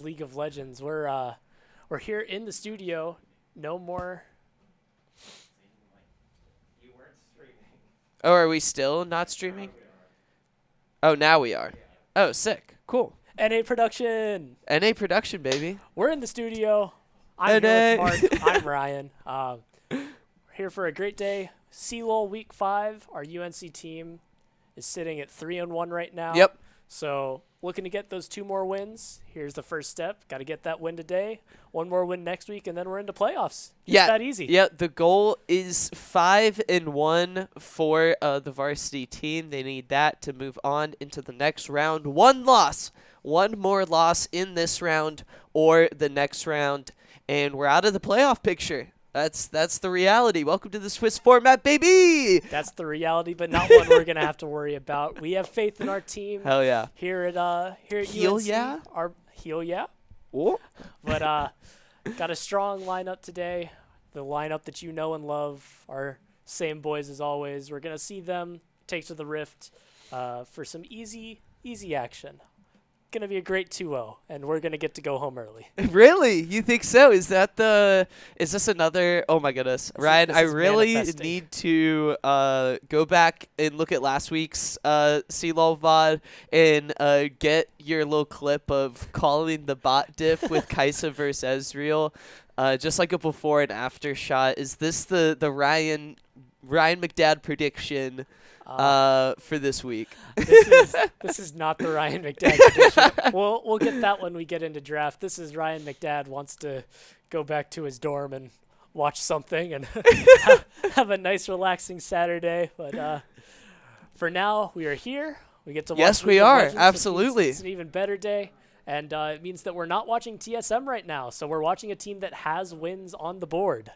League of Legends. We're here in the studio. No more. Oh, are we still not streaming? Oh, now we are. Oh, sick. Cool. NA production. NA production, baby. We're in the studio. I'm here with NA. Mark. I'm Ryan. We're here for a great day. CLoL Week 5. Our UNC team is sitting at 3-1 right now. Yep. So looking to get those 2 more wins. Here's the first step. Got to get that win today. 1 more win next week, and then we're into playoffs. It's that easy. Yeah, the goal is 5-1 for the varsity team. They need that to move on into the next round. One more loss in this round or the next round, and we're out of the playoff picture. That's the reality. Welcome to the Swiss format, baby. That's the reality, but not one we're gonna have to worry about. We have faith in our team. Hell yeah. Here at Heel UNC. yeah? Our heel yeah. Oh. But got a strong lineup today. The lineup that you know and love. Our same boys as always. We're gonna see them take to the Rift for some easy action. Gonna be a great 2-0, and we're gonna get to go home early. Really? You think so? Is this another? Oh my goodness, Ryan! This I is really manifesting. need to go back and look at last week's CLoL VOD and get your little clip of calling the bot diff with Kaisa versus Ezreal, just like a before and after shot. Is this the Ryan McDad prediction for this week? This is not the Ryan McDad prediction. We'll get that when we get into draft. This is Ryan McDad wants to go back to his dorm and watch something and have a nice relaxing Saturday. But for now, we are here. We get to watch. Yes, we League of are. Legends. Absolutely. It's an even better day. And it means that we're not watching TSM right now. So we're watching a team that has wins on the board.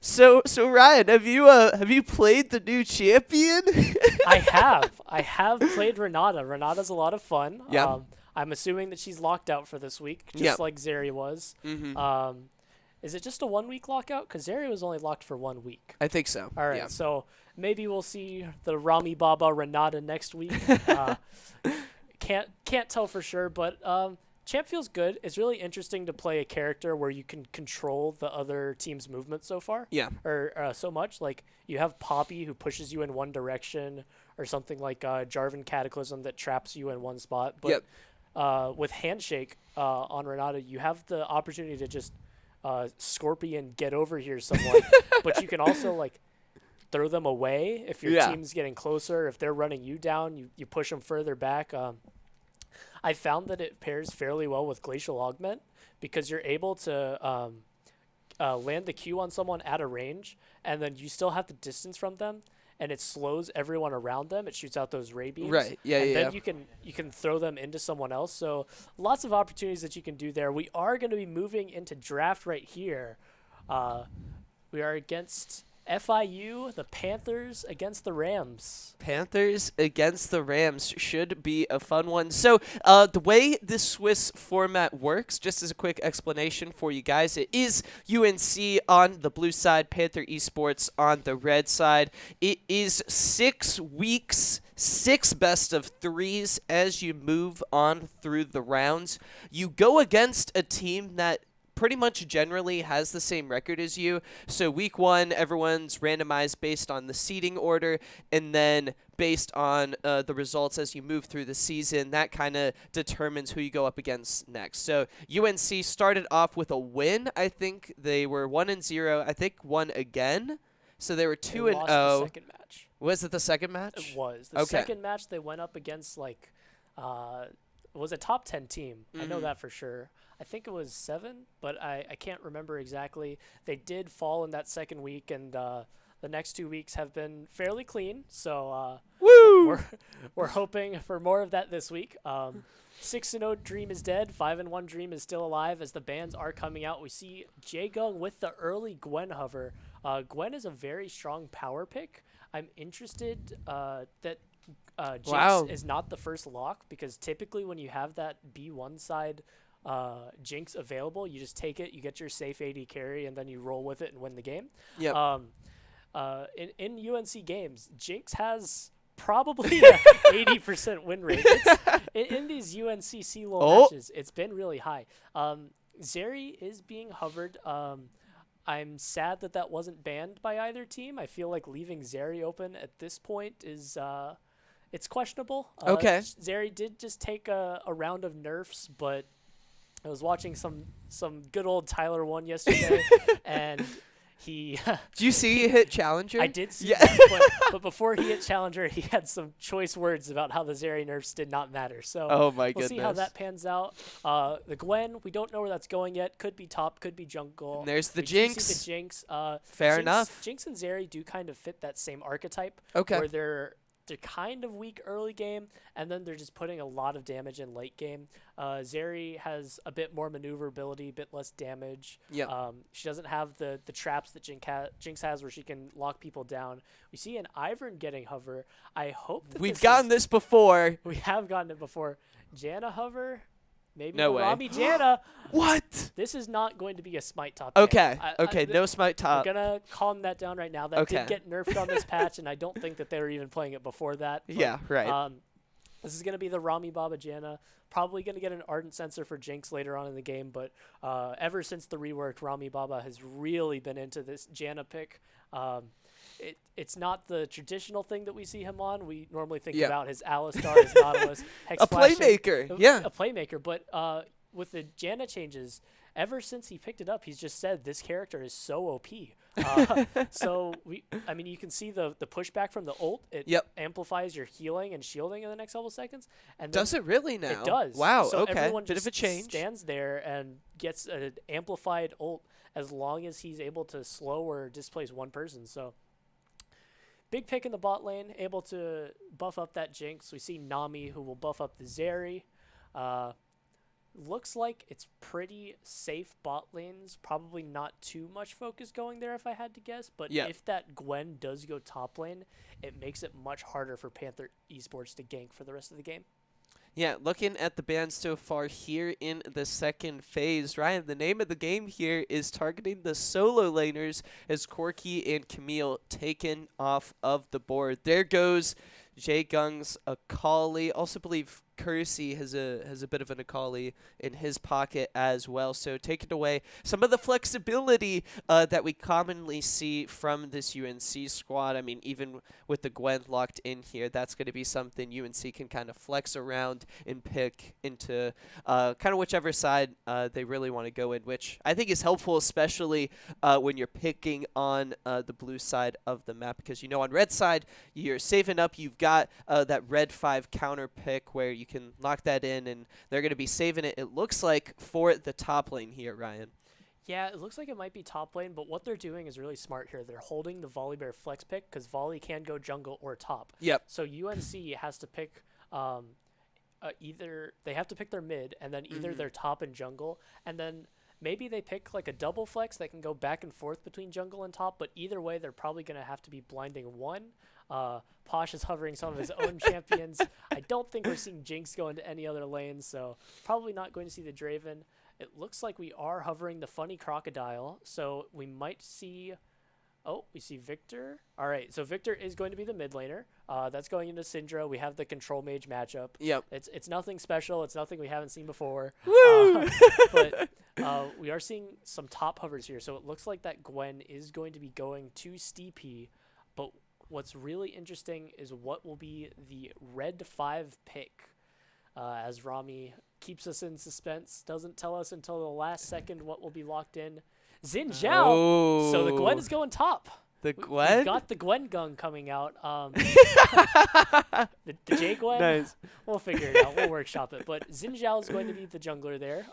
So Ryan, have you played the new champion? I have played Renata. Renata's a lot of fun. Yeah. I'm assuming that she's locked out for this week, just Yep. like Zeri was. Mm-hmm. Is it just a 1 week lockout? Because Zeri was only locked for 1 week. I think so. All right, Yeah. so maybe we'll see the Rami Baba Renata next week. Can't tell for sure, but Champ feels good. It's really interesting to play a character where you can control the other team's movement so far. Yeah. Or so much. Like, you have Poppy who pushes you in one direction, or something like Jarvan Cataclysm that traps you in one spot. But with Handshake on Renata, you have the opportunity to just Scorpion get over here someone. But you can also, like, throw them away if your team's getting closer. If they're running you down, you push them further back. I found that it pairs fairly well with Glacial Augment because you're able to land the Q on someone at a range, and then you still have the distance from them, and it slows everyone around them. It shoots out those ray beams. Right. Yeah. And Yeah. then you can throw them into someone else. So lots of opportunities that you can do there. We are going to be moving into draft right here. We are against FIU, the Panthers against the Rams. Panthers against the Rams should be a fun one. So the way this Swiss format works, just as a quick explanation for you guys, it is UNC on the blue side, Panther Esports on the red side. It is 6 weeks, 6 best of 3s as you move on through the rounds. You go against a team that pretty much generally has the same record as you. So week 1, everyone's randomized based on the seeding order, and then based on the results as you move through the season, that kind of determines who you go up against next. So UNC started off with a win. I think they were 1-0. I think won again. So they were 2-0. Lost the second match. Was it the second match? It was. The second match they went up against, like, it was a top 10 team. I know that for sure. I think it was 7, but I can't remember exactly. They did fall in that second week, and the next 2 weeks have been fairly clean. So we're hoping for more of that this week. 6-0 Dream is dead. 5-1 Dream is still alive as the bans are coming out. We see Jagung with the early Gwen hover. Gwen is a very strong power pick. I'm interested that Jinx is not the first lock, because typically when you have that B1 side Jinx available, you just take it, you get your safe AD carry, and then you roll with it and win the game. Yep. In UNC games, Jinx has probably a 80% win rate. In these UNC CLoL matches, it's been really high. Zeri is being hovered. I'm sad that wasn't banned by either team. I feel like leaving Zeri open at this point is it's questionable. Okay. Zeri did just take a round of nerfs, but I was watching some good old Tyler 1 yesterday, and he. Do you see he hit Challenger? I did see that, but before he hit Challenger, he had some choice words about how the Zeri nerfs did not matter. So oh my we'll see how that pans out. The Gwen, we don't know where that's going yet. Could be top, could be jungle. And there's the we Jinx. See the Jinx. Fair enough. Jinx and Zeri do kind of fit that same archetype. Okay. Where they're kind of weak early game, and then they're just putting a lot of damage in late game. Zeri has a bit more maneuverability, a bit less damage. Yeah. She doesn't have the traps that Jinx has where she can lock people down. We see an Ivern getting hover. I hope that We've gotten this before. We have gotten it before. Janna hover. Maybe no way. Rami Janna. What? This is not going to be a smite top. Okay. Okay. No smite top. We're gonna calm that down right now. That did get nerfed on this patch, and I don't think that they were even playing it before that. But, yeah. Right. This is gonna be the Rami Baba Janna. Probably gonna get an Ardent Sensor for Jinx later on in the game, but ever since the rework, Rami Baba has really been into this Janna pick. It's not the traditional thing that we see him on. We normally think about his Alistar, his Nautilus, Hex a playmaker. Yeah. A playmaker. But with the Janna changes, ever since he picked it up, he's just said this character is so OP. So you can see the pushback from the ult. It amplifies your healing and shielding in the next couple seconds. And does it really now? It does. Wow. So okay. Everyone Bit just of a change. Stands there and gets an amplified ult as long as he's able to slow or displace one person. So. Big pick in the bot lane, able to buff up that Jinx. We see Nami, who will buff up the Zeri. Looks like it's pretty safe bot lanes. Probably not too much focus going there if I had to guess. But if that Gwen does go top lane, it makes it much harder for Panther Esports to gank for the rest of the game. Yeah, looking at the bans so far here in the second phase, Ryan, the name of the game here is targeting the solo laners as Corki and Camille taken off of the board. There goes Jaegung's Akali. Also believe Kersey has a bit of an Akali in his pocket as well. So taking away some of the flexibility that we commonly see from this UNC squad. I mean, even with the Gwen locked in here, that's going to be something UNC can kind of flex around and pick into kind of whichever side they really want to go in, which I think is helpful, especially when you're picking on the blue side of the map, because, you know, on red side, you're saving up. You've got that red 5 counter pick where you can lock that in, and they're going to be saving it, it looks like, for the top lane here, Ryan. Yeah, it looks like it might be top lane, but what they're doing is really smart here. They're holding the Volibear flex pick because Volley can go jungle or top. Yep. So UNC has to pick either they have to pick their mid and then either their top and jungle, and then maybe they pick like a double flex that can go back and forth between jungle and top, but either way, they're probably going to have to be blinding one. Posh is hovering some of his own champions. I don't think we're seeing Jinx go into any other lanes, so probably not going to see the Draven. It looks like we are hovering the funny Crocodile, so we might see... Oh, we see Victor. All right, so Victor is going to be the mid laner. That's going into Syndra. We have the Control Mage matchup. Yep. It's nothing special. It's nothing we haven't seen before. Woo! But we are seeing some top hovers here, so it looks like that Gwen is going to be going to Steepy. But what's really interesting is what will be the red 5 pick, as Rami keeps us in suspense, doesn't tell us until the last second what will be locked in. Xin Zhao. Oh. So the Gwen is going top. The Gwen? We've got the Gwen gun coming out. The J Gwen. Nice. We'll figure it out. We'll workshop it. But Xin Zhao is going to be the jungler there.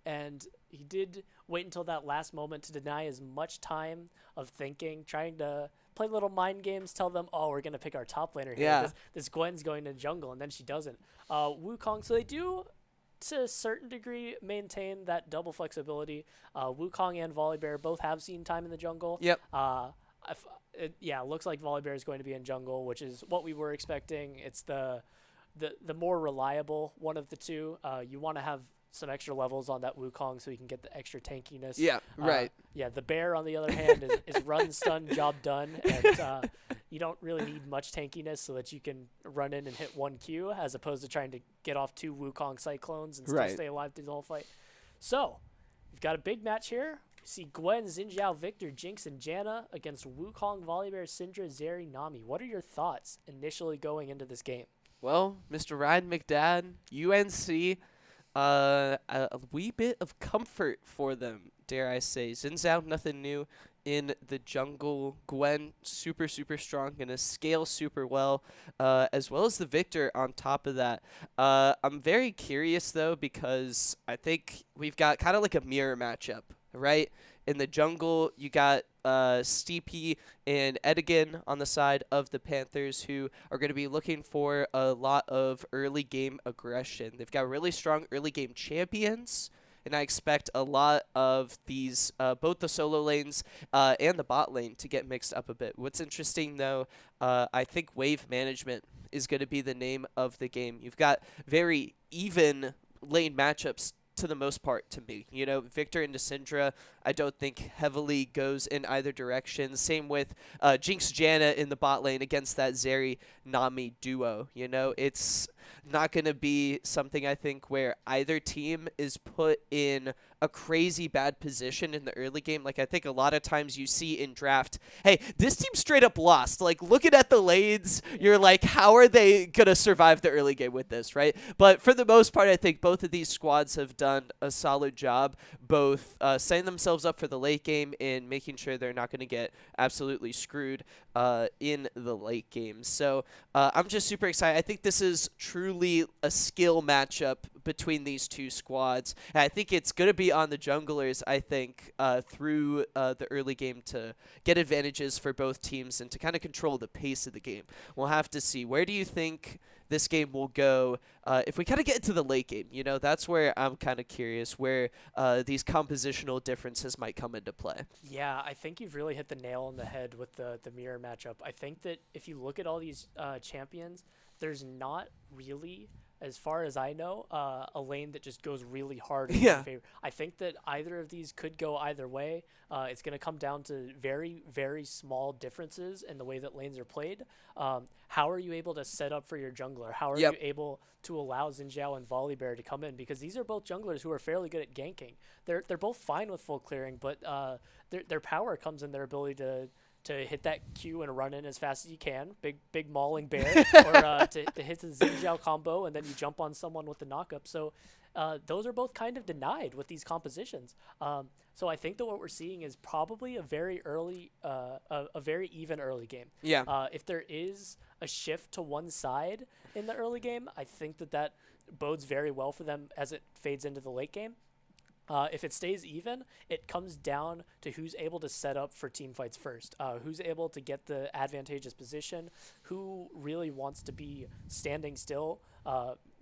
And he did wait until that last moment to deny as much time of thinking, trying to play little mind games, tell them, oh, we're going to pick our top laner here. Yeah. This Gwen's going to jungle, and then she doesn't. Wukong, so they do, to a certain degree, maintain that double flexibility. Wukong and Volibear both have seen time in the jungle. Yep. It looks like Volibear is going to be in jungle, which is what we were expecting. It's the more reliable one of the two. You want to have some extra levels on that Wukong so you can get the extra tankiness. Yeah, right. Yeah, the bear, on the other hand, is run, stun, job done. And you don't really need much tankiness so that you can run in and hit 1Q as opposed to trying to get off 2 Wukong Cyclones and still Right. stay alive through the whole fight. So, we've got a big match here. We see Gwen, Xinjiao, Victor, Jinx, and Janna against Wukong, Volibear, Syndra, Zeri, Nami. What are your thoughts initially going into this game? Well, Mr. Ryan McDad, UNC, a wee bit of comfort for them, dare I say. Xinzao, nothing new in the jungle. Gwen, super, super strong, going to scale super well, as well as the Victor on top of that. I'm very curious, though, because I think we've got kind of like a mirror matchup, right? In the jungle, you got Steepy and Edigan on the side of the Panthers, who are going to be looking for a lot of early game aggression. They've got really strong early game champions, and I expect a lot of these, both the solo lanes and the bot lane, to get mixed up a bit. What's interesting, though, I think wave management is going to be the name of the game. You've got very even lane matchups to the most part to me. You know, Victor into Syndra, I don't think heavily goes in either direction. Same with Jinx Janna in the bot lane against that Zeri Nami duo. You know, it's not going to be something I think where either team is put in a crazy bad position in the early game. Like I think a lot of times you see in draft, hey, this team straight up lost. Like looking at the lanes, you're like, how are they going to survive the early game with this, right? But for the most part, I think both of these squads have done a solid job, both setting themselves up for the late game and making sure they're not going to get absolutely screwed in the late game. So I'm just super excited. I think this is truly a skill matchup between these two squads. And I think it's going to be on the junglers, I think, through the early game to get advantages for both teams and to kind of control the pace of the game. We'll have to see. Where do you think this game will go if we kind of get into the late game? You know, that's where I'm kind of curious where these compositional differences might come into play. Yeah, I think you've really hit the nail on the head with the mirror matchup. I think that if you look at all these champions, there's not really, as far as I know, a lane that just goes really hard in Yeah. favor. I think that either of these could go either way. It's going to come down to very, very small differences in the way that lanes are played. How are you able to set up for your jungler? How are Yep. you able to allow Xinjiao and Volibear to come in? Because these are both junglers who are fairly good at ganking. They're both fine with full clearing, but their power comes in their ability to hit that Q and run in as fast as you can, big mauling bear, or to hit the Xinjiao combo and then you jump on someone with the knockup. So those are both kind of denied with these compositions. So I think that what we're seeing is probably a very early, a very even early game. Yeah. If there is a shift to one side in the early game, I think that bodes very well for them as it fades into the late game. If it stays even, it comes down to who's able to set up for team fights first, who's able to get the advantageous position, who really wants to be standing still.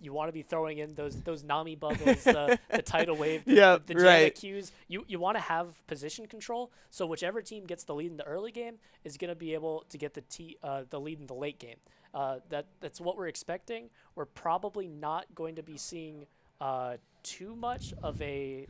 You want to be throwing in those Nami bubbles, the tidal wave, the Janna right. Qs. You want to have position control. So whichever team gets the lead in the early game is going to be able to get the lead in the late game. That's what we're expecting. We're probably not going to be seeing too much of a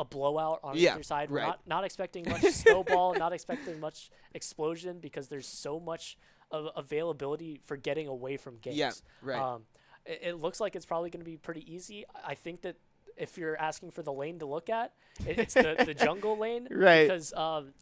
blowout on either side. We're right. not expecting much snowball, not expecting much explosion because there's so much of availability for getting away from games. Yeah, right. It looks like it's probably going to be pretty easy. I think that if you're asking for the lane to look at, it's the jungle lane. Right. Because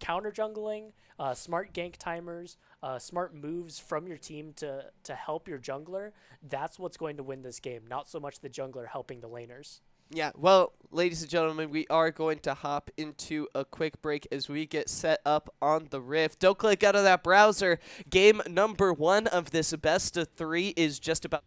counter jungling, smart gank timers, smart moves from your team to help your jungler, that's what's going to win this game, not so much the jungler helping the laners. Yeah, well, ladies and gentlemen, we are going to hop into a quick break as we get set up on the Rift. Don't click out of that browser. Game number 1 of this best of 3 is just about...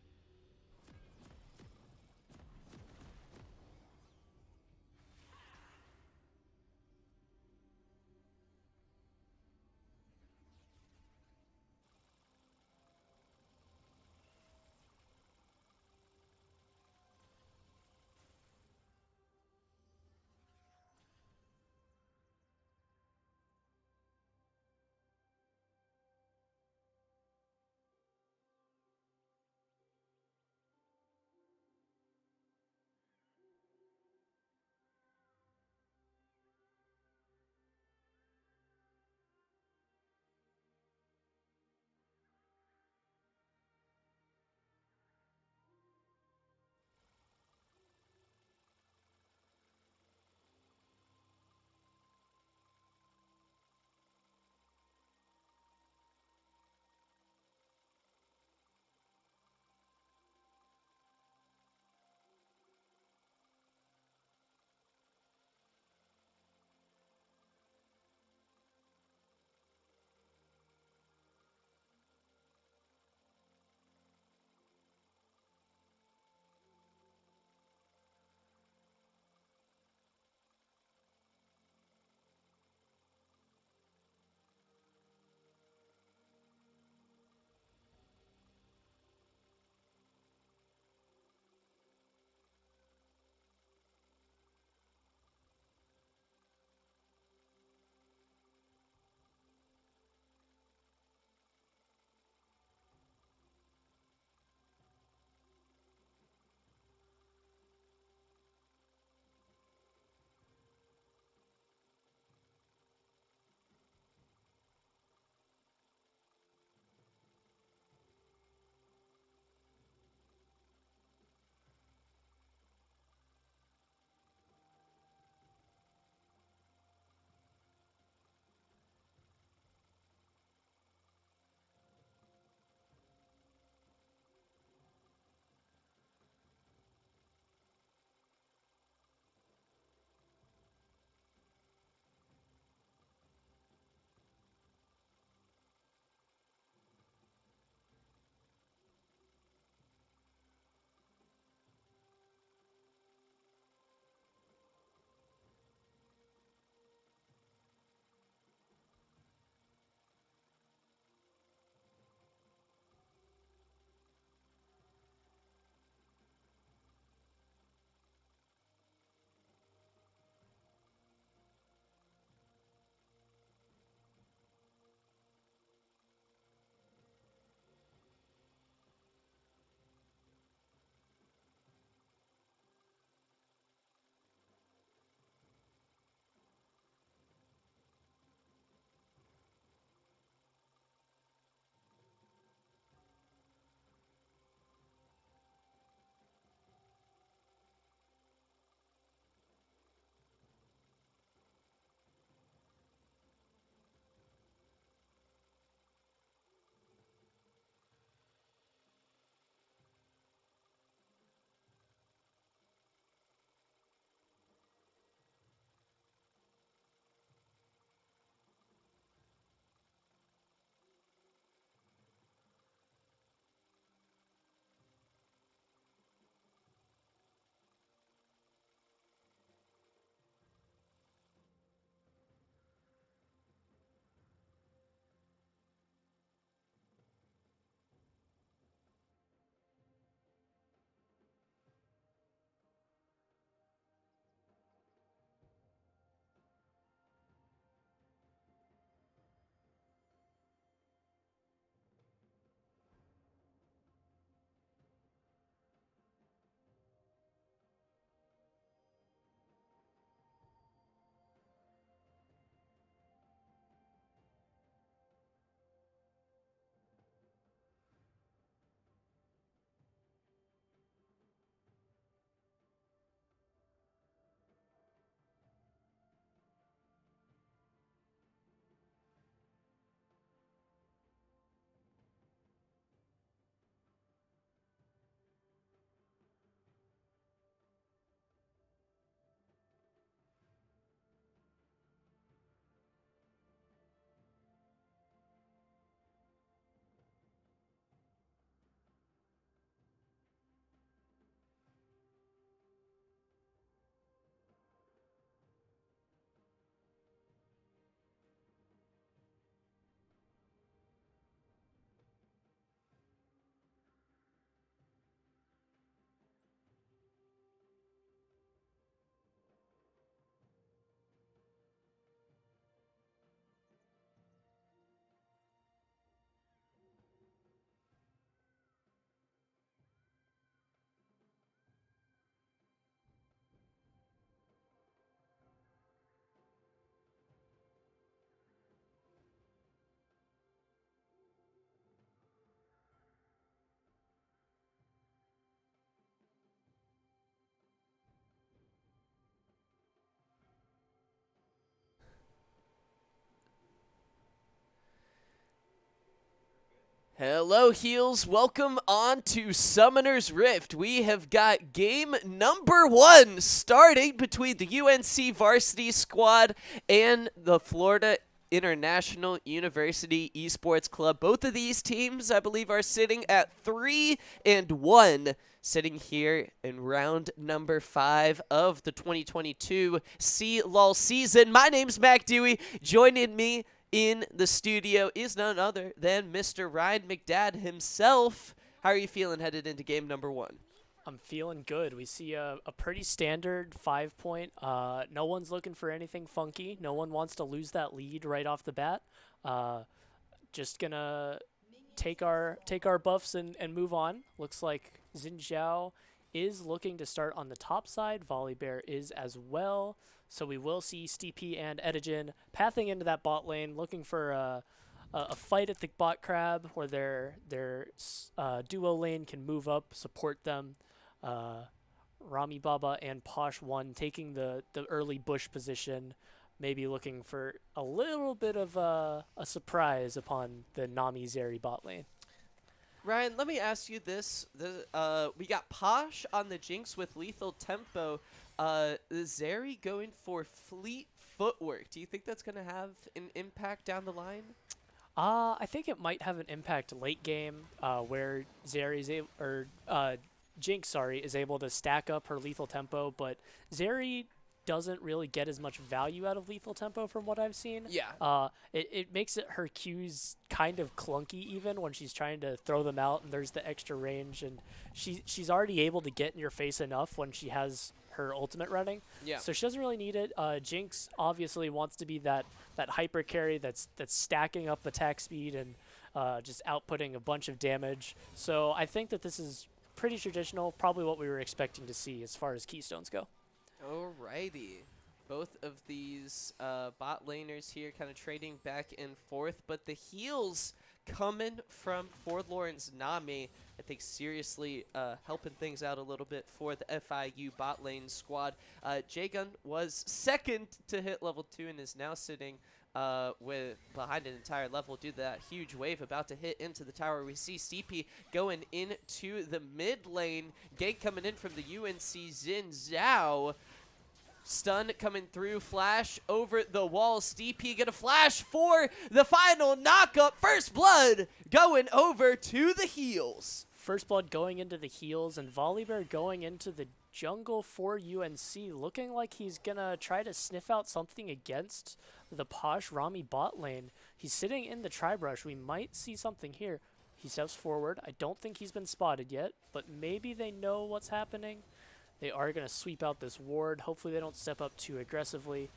Hello, Heels. Welcome on to Summoner's Rift. We have got game number 1 starting between the UNC Varsity squad and the Florida International University Esports Club. Both of these teams, I believe, are sitting at 3-1, sitting here in round number 5 of the 2022 CLoL season. My name's Mac Dewey. Joining me in the studio is none other than Mr. Ryan McDad himself. How are you feeling headed into game number 1? I'm feeling good. We see a pretty standard 5-point. No one's looking for anything funky. No one wants to lose that lead right off the bat. Just gonna take our buffs and move on. Looks like Xin Zhao is looking to start on the top side. Volibear is as well. So we will see Steepy and Edigen pathing into that bot lane, looking for a fight at the bot crab where their duo lane can move up, support them. Rami Baba and Posh 1 taking the early bush position, maybe looking for a little bit of a surprise upon the Nami Zeri bot lane. Ryan, let me ask you this. We got Posh on the Jinx with lethal tempo. Zeri going for fleet footwork. Do you think that's going to have an impact down the line? I think it might have an impact late game where Zeri's Jinx, is able to stack up her lethal tempo, but Zeri doesn't really get as much value out of lethal tempo from what I've seen. Yeah. It makes her Qs kind of clunky even when she's trying to throw them out and there's the extra range, and she's already able to get in your face enough when she has her ultimate running. Yeah. So she doesn't really need it. Jinx obviously wants to be that hyper carry that's stacking up attack speed and just outputting a bunch of damage. So I think that this is pretty traditional, probably what we were expecting to see as far as keystones go. Alrighty. Both of these bot laners here kind of trading back and forth, but the heals coming from Forlorn's Nami, I think seriously helping things out a little bit for the FIU bot lane squad. J-Gun was second to hit level 2 and is now sitting with behind an entire level due to that huge wave about to hit into the tower. We see Steepy going into the mid lane. Gank coming in from the UNC Xin Zhao. Stun coming through, flash over the wall. Steepy gonna flash for the final knockup. First blood going over to the heels. First blood going into the heels, and Volibear going into the jungle for UNC, looking like he's gonna try to sniff out something against the Posh Rami bot lane. He's sitting in the tri-brush. We might see something here. He steps forward. I don't think he's been spotted yet, but maybe they know what's happening. They are going to sweep out this ward. Hopefully they don't step up too aggressively.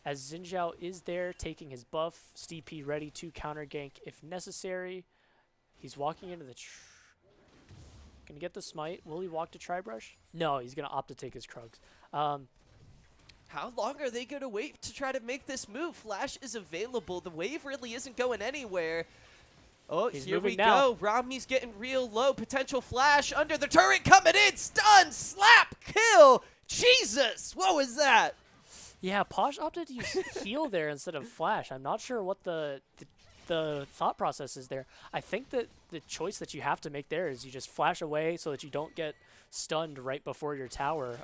As Xin Zhao is there taking his buff, Steepy ready to counter gank if necessary. He's walking into the... Gonna get the smite. Will he walk to tri-brush? No, he's going to opt to take his Krugs. How long are they going to wait to try to make this move? Flash is available. The wave really isn't going anywhere. Oh, he's here we now. go. Rami's getting real low. Potential flash under the turret coming in. Stun, slap, kill. Jesus, what was that? Yeah, Posh opted to use heal there instead of flash. I'm not sure what the thought process is there. I think that the choice that you have to make there is you just flash away so that you don't get stunned right before your tower,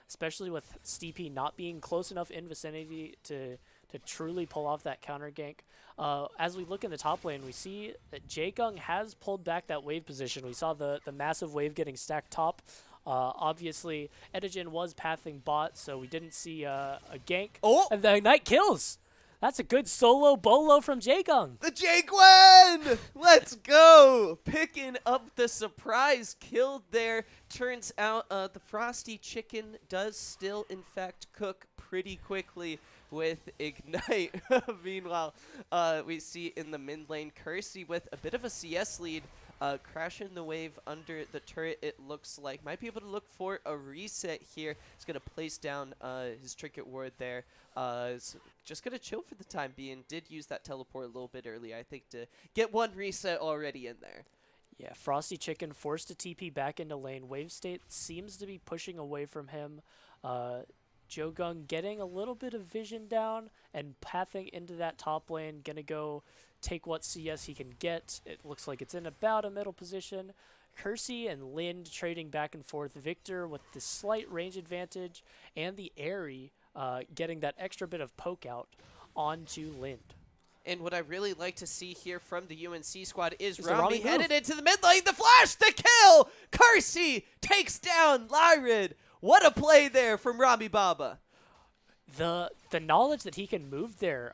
especially with Steepy not being close enough in vicinity to truly pull off that counter gank. As we look in the top lane, we see that Jaegung has pulled back that wave position. We saw the massive wave getting stacked top. Obviously, Edigen was pathing bot, so we didn't see a gank. Oh! And the Ignite kills! That's a good solo bolo from Jaegung. The J-Gwen! Let's go! Picking up the surprise kill there. Turns out the Frosty Chicken does still, in fact, cook pretty quickly with Ignite. Meanwhile, we see in the mid lane, Kersey with a bit of a CS lead, crashing the wave under the turret, it looks like. Might be able to look for a reset here. He's going to place down his trinket ward there. Just going to chill for the time being. Did use that teleport a little bit early, I think, to get one reset already in there. Yeah, Frosty Chicken forced to TP back into lane. Wave State seems to be pushing away from him. Jogung getting a little bit of vision down and pathing into that top lane. Gonna go take what CS he can get. It looks like it's in about a middle position. Kersey and Lind trading back and forth. Victor with the slight range advantage, and the Airy getting that extra bit of poke out onto Lind. And what I really like to see here from the UNC squad is It's Rami Rami headed move. into the mid lane. The flash, the kill! Kersey takes down Lyrid. What a play there from Rami Baba. The knowledge that he can move there.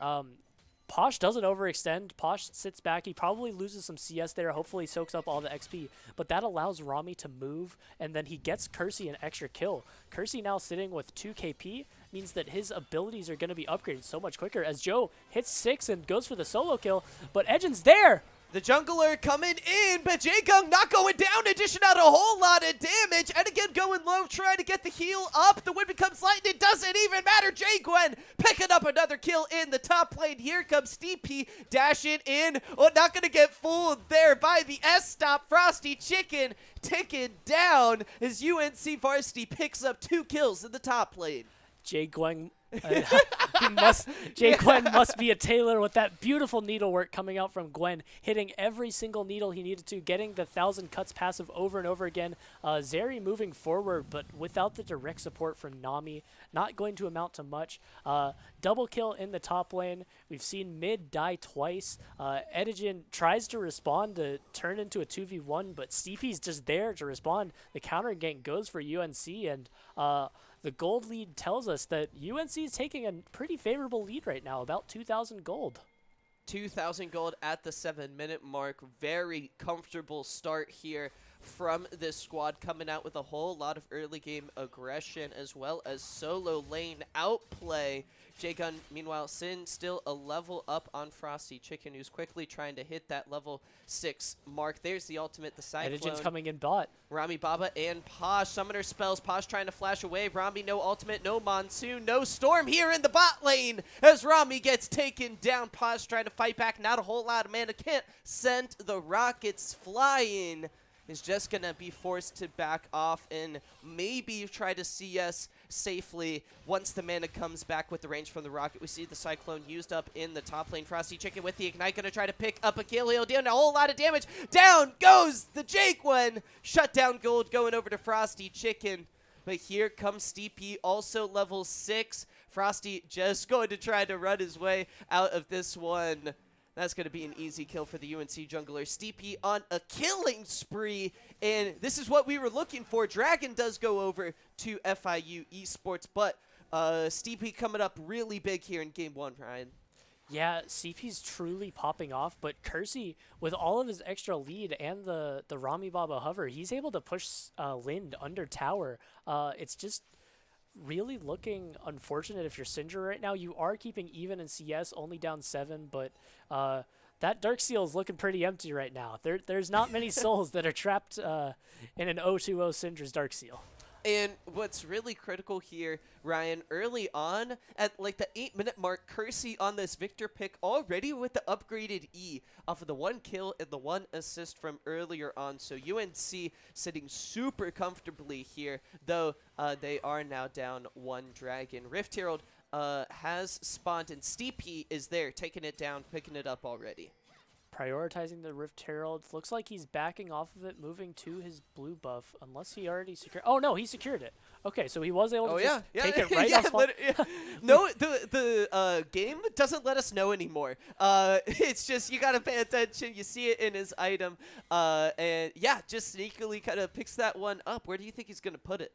Posh doesn't overextend. Posh sits back. He probably loses some CS there. Hopefully soaks up all the XP. But that allows Rami to move, and then he gets Kersey an extra kill. Kersey now sitting with 2 KP means that his abilities are going to be upgraded so much quicker as Joe hits 6 and goes for the solo kill. But Edgin's there. The jungler coming in, but Jaegung not going down, dishing out a whole lot of damage. And again, going low, trying to get the heal up. The win becomes light, and it doesn't even matter. Jaegwen picking up another kill in the top lane. Here comes DP dashing in. Oh, not going to get fooled there by the S-stop. Frosty Chicken ticking down as UNC Varsity picks up 2 kills in the top lane. Jaegwen must be a tailor with that beautiful needlework coming out from Gwen, hitting every single needle he needed to, getting the 1,000 cuts passive over and over again. Zeri moving forward, but without the direct support from Nami, not going to amount to much. Double kill in the top lane. We've seen mid die twice. Edgen tries to respond to turn into a 2v1, but Steepy's just there to respond. The counter gank goes for UNC, and the gold lead tells us that UNC is taking a pretty favorable lead right now, about 2,000 gold. 2,000 gold at the 7-minute mark. Very comfortable start here from this squad, coming out with a whole lot of early game aggression as well as solo lane outplay. Jaegun, meanwhile, Sin still a level up on Frosty Chicken, who's quickly trying to hit that level 6 mark. There's the ultimate, the Cyclone. Edgen's coming in bot. Rami Baba and Posh, summoner spells. Posh trying to flash away. Rami, no ultimate, no Monsoon, no Storm here in the bot lane as Rami gets taken down. Posh trying to fight back, not a whole lot of mana. Can't send the rockets flying. Is just going to be forced to back off and maybe try to CS safely once the mana comes back with the range from the rocket. We see the Cyclone used up in the top lane. Frosty Chicken with the Ignite, going to try to pick up a kill. He'll deal a whole lot of damage. Down goes the Jaegun. Shutdown gold going over to Frosty Chicken. But here comes Steepy, also level 6. Frosty just going to try to run his way out of this one. That's going to be an easy kill for the UNC jungler. Steepy on a killing spree, and this is what we were looking for. Dragon does go over to FIU Esports, but Steepy coming up really big here in Game 1, Ryan. Yeah, CP's truly popping off, but Kersey, with all of his extra lead and the Rami Baba hover, he's able to push Lind under tower. It's just really looking unfortunate if you're Syndra right now. You are keeping even in CS, only down 7, but that Dark Seal is looking pretty empty right now. There's not many souls that are trapped in an 0-2-0 Syndra's Dark Seal. And what's really critical here, Ryan, early on, at like the 8-minute mark, Kersey on this Victor pick already with the upgraded E off of the 1 kill and the 1 assist from earlier on. So UNC sitting super comfortably here, though they are now down 1 Dragon. Rift Herald has spawned, and Steepy is there, taking it down, picking it up already. Prioritizing the Rift Herald. Looks like he's backing off of it, moving to his blue buff, unless he already secured. Oh no, he secured it. Okay, so he was able to just take it right off. No, the game doesn't let us know anymore. It's just you gotta pay attention. You see it in his item, and yeah, just sneakily kind of picks that one up. Where do you think he's gonna put it?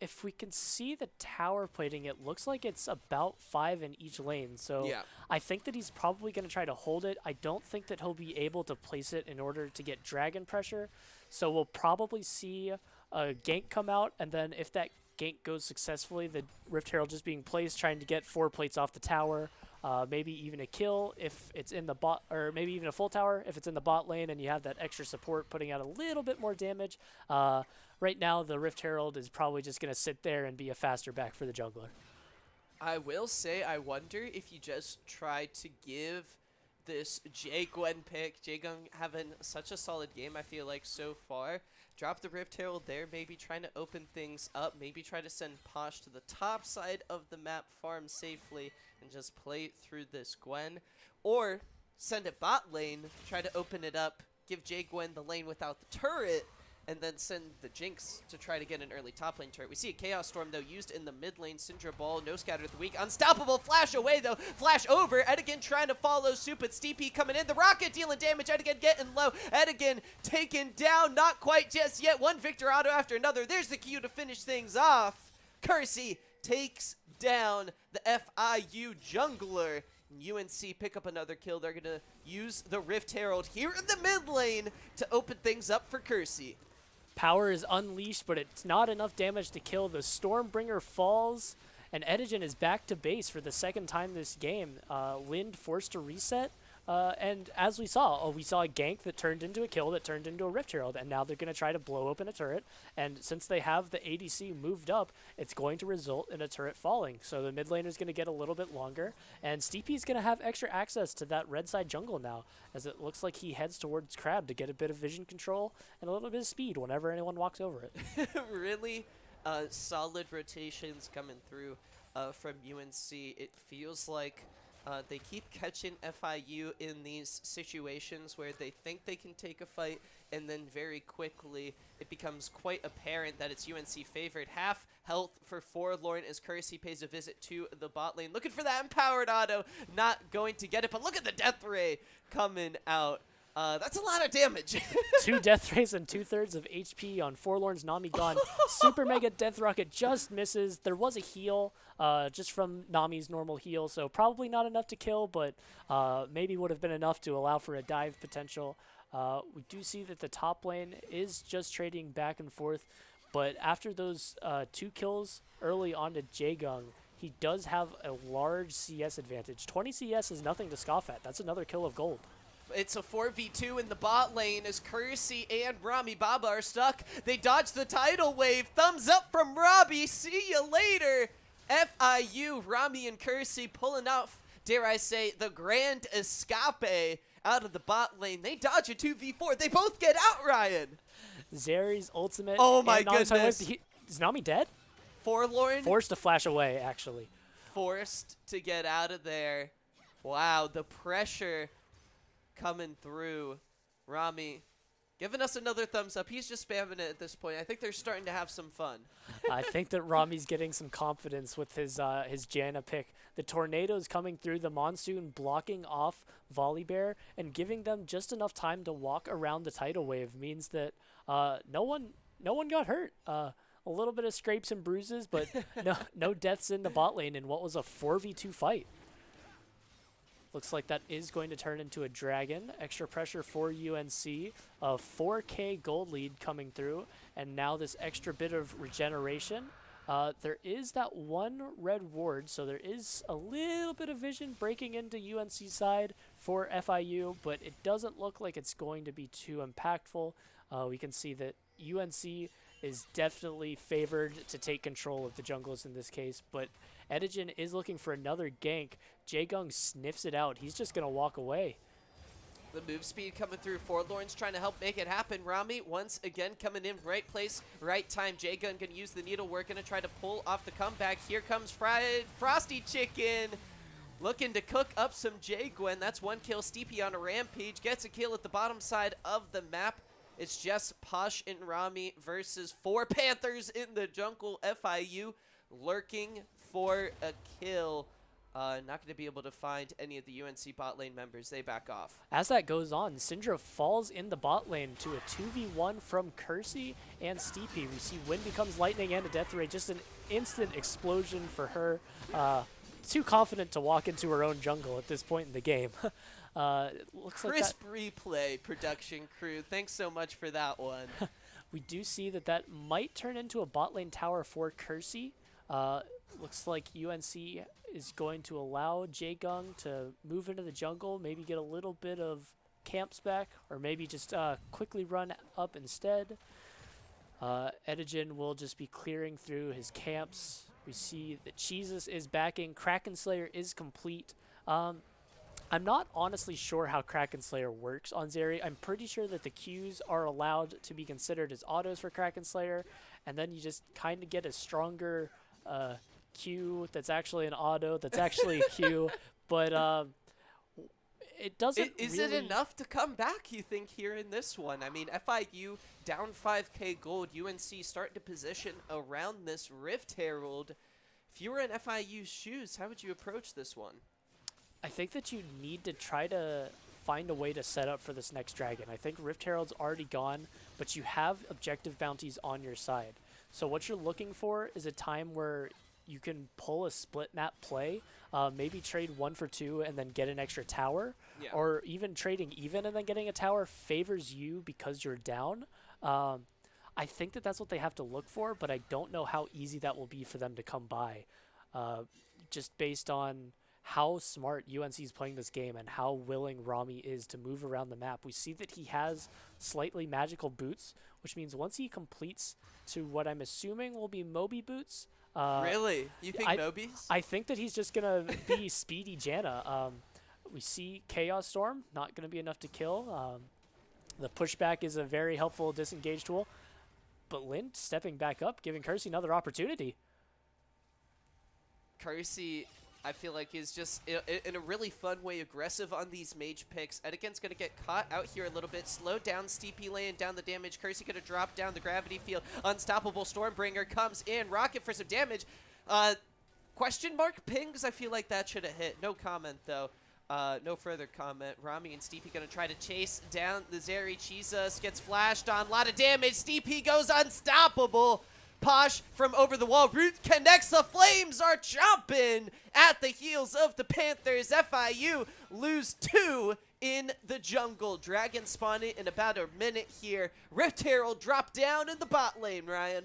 If we can see the tower plating, it looks like it's about 5 in each lane. So yeah. I think that he's probably going to try to hold it. I don't think that he'll be able to place it in order to get dragon pressure. So we'll probably see a gank come out, and then if that gank goes successfully, the Rift Herald just being placed, trying to get 4 plates off the tower. Maybe even a kill if it's in the bot, or maybe even a full tower if it's in the bot lane and you have that extra support putting out a little bit more damage. Right now, the Rift Herald is probably just going to sit there and be a faster back for the jungler. I will say, I wonder if you just try to give this Jaegun pick. Jaegun having such a solid game, I feel like, so far. Drop the Rift Herald there, maybe trying to open things up, maybe try to send Posh to the top side of the map, farm safely, and just play through this Gwen. Or send it bot lane, try to open it up, give Jay-Gwen the lane without the turret, and then send the Jinx to try to get an early top lane turret. We see a Chaos Storm, though, used in the mid lane. Syndra Ball, no scatter of the week. Unstoppable, flash away, though. Flash over. Edigan trying to follow suit, but Steepy coming in. The Rocket dealing damage. Edigan getting low. Edigan taken down. Not quite just yet. One Victor Auto after another. There's the Q to finish things off. Kersey takes down the FIU jungler. UNC pick up another kill. They're going to use the Rift Herald here in the mid lane to open things up for Kersey. Power is unleashed, but it's not enough damage to kill. The Stormbringer falls, and Edigen is back to base for the second time this game. Lind forced to reset, and as we saw a gank that turned into a kill that turned into a Rift Herald, and now they're going to try to blow open a turret, and since they have the ADC moved up, it's going to result in a turret falling. So the mid laner is going to get a little bit longer, and Steepy is going to have extra access to that red side jungle now, as it looks like he heads towards Crab to get a bit of vision control and a little bit of speed whenever anyone walks over it. Really solid rotations coming through from UNC. It feels like they keep catching FIU in these situations where they think they can take a fight, and then very quickly it becomes quite apparent that it's UNC favored. Half health for Forlorn as Kersey pays a visit to the bot lane. Looking for that empowered auto, not going to get it, but look at the death ray coming out. That's a lot of damage. 2 death rays and 2/3 of HP on Forlorn's Nami gone. Super Mega Death Rocket just misses. There was a heal just from Nami's normal heal, so probably not enough to kill, but maybe would have been enough to allow for a dive potential. We do see that the top lane is just trading back and forth, but after those 2 kills early on to Jaegung, he does have a large CS advantage. 20 CS is nothing to scoff at. That's another kill of gold. It's a 4v2 in the bot lane as Kersey and Rami Baba are stuck. They dodge the tidal wave. Thumbs up from Robbie. See you later. FIU, Rami and Kersey pulling off, dare I say, the grand escape out of the bot lane. They dodge a 2v4. They both get out, Ryan. Zeri's ultimate. Oh my goodness. Is Nami dead? Forlorn? Forced to flash away, actually. Forced to get out of there. Wow, the pressure coming through. Rami giving us another thumbs up. He's just spamming it at this point. I think they're starting to have some fun. I think that Rami's getting some confidence with his Janna pick. The tornadoes coming through, the monsoon blocking off Volibear and giving them just enough time to walk around the tidal wave means that no one got hurt. A little bit of scrapes and bruises, but no deaths in the bot lane in what was a 4v2 fight. Looks like that is going to turn into a dragon. Extra pressure for UNC. A 4K gold lead coming through. And now this extra bit of regeneration. There is that one red ward, so there is a little bit of vision breaking into UNC's side for FIU, but it doesn't look like it's going to be too impactful. We can see that UNC is definitely favored to take control of the jungles in this case, but Edigen is looking for another gank. Jaegung sniffs it out. He's just going to walk away. The move speed coming through. Forlorn's trying to help make it happen. Rami once again coming in right place, right time. Jaegung going to use the needlework, going to try to pull off the comeback. Here comes Frosty Chicken. Looking to cook up some Jaegwen. That's 1 kill. Steepy on a rampage. Gets a kill at the bottom side of the map. It's just Posh and Rami versus 4 Panthers in the jungle. FIU lurking for a kill. Not going to be able to find any of the UNC bot lane members. They back off. As that goes on, Syndra falls in the bot lane to a 2v1 from Kersey and Steepy. We see Wind becomes lightning and a death ray. Just an instant explosion for her. Too confident to walk into her own jungle at this point in the game. Looks Crisp replay, production crew. Thanks so much for that one. We do see that might turn into a bot lane tower for Kersey. Looks like UNC is going to allow Jaegung to move into the jungle, maybe get a little bit of camps back, or maybe just quickly run up instead. Edigen will just be clearing through his camps. We see that Jesus is backing. Kraken Slayer is complete. I'm not honestly sure how Kraken Slayer works on Zeri. I'm pretty sure that the Qs are allowed to be considered as autos for Kraken Slayer, and then you just kind of get a stronger Q that's actually an auto, that's actually a Q. But it doesn't Is really... it enough to come back, you think, here in this one? I mean, FIU down 5K gold. UNC starting to position around this Rift Herald. If you were in FIU's shoes, how would you approach this one? I think that you need to try to find a way to set up for this next dragon. I think Rift Herald's already gone, but you have objective bounties on your side. So what you're looking for is a time where you can pull a split map play, maybe trade 1 for 2 and then get an extra tower, or even trading even and then getting a tower favors you because you're down. I think that that's what they have to look for, but I don't know how easy that will be for them to come by, just based on how smart UNC is playing this game and how willing Rami is to move around the map. We see that he has slightly magical boots, which means once he completes to what I'm assuming will be Moby boots. Really? You think Moby's? I think that he's just going to be Speedy Janna. We see Chaos Storm, not going to be enough to kill. The pushback is a very helpful disengage tool. But Lind stepping back up, giving Kersey another opportunity. Kersey, I feel like, is just in a really fun way aggressive on these mage picks. Edigan's going to get caught out here a little bit. Slow down, Steepy laying down the damage. Kersey going to drop down the gravity field. Unstoppable Stormbringer comes in. Rocket for some damage. Question mark pings? I feel like that should have hit. No comment, though. No further comment. Rami and Steepy going to try to chase down the Zeri. Jesus gets flashed on. A lot of damage. Steepy goes unstoppable. Posh from over the wall. Root connects. The Flames are chomping at the heels of the Panthers. FIU lose 2 in the jungle. Dragon spawning in about a minute here. Rift Herald drop down in the bot lane, Ryan.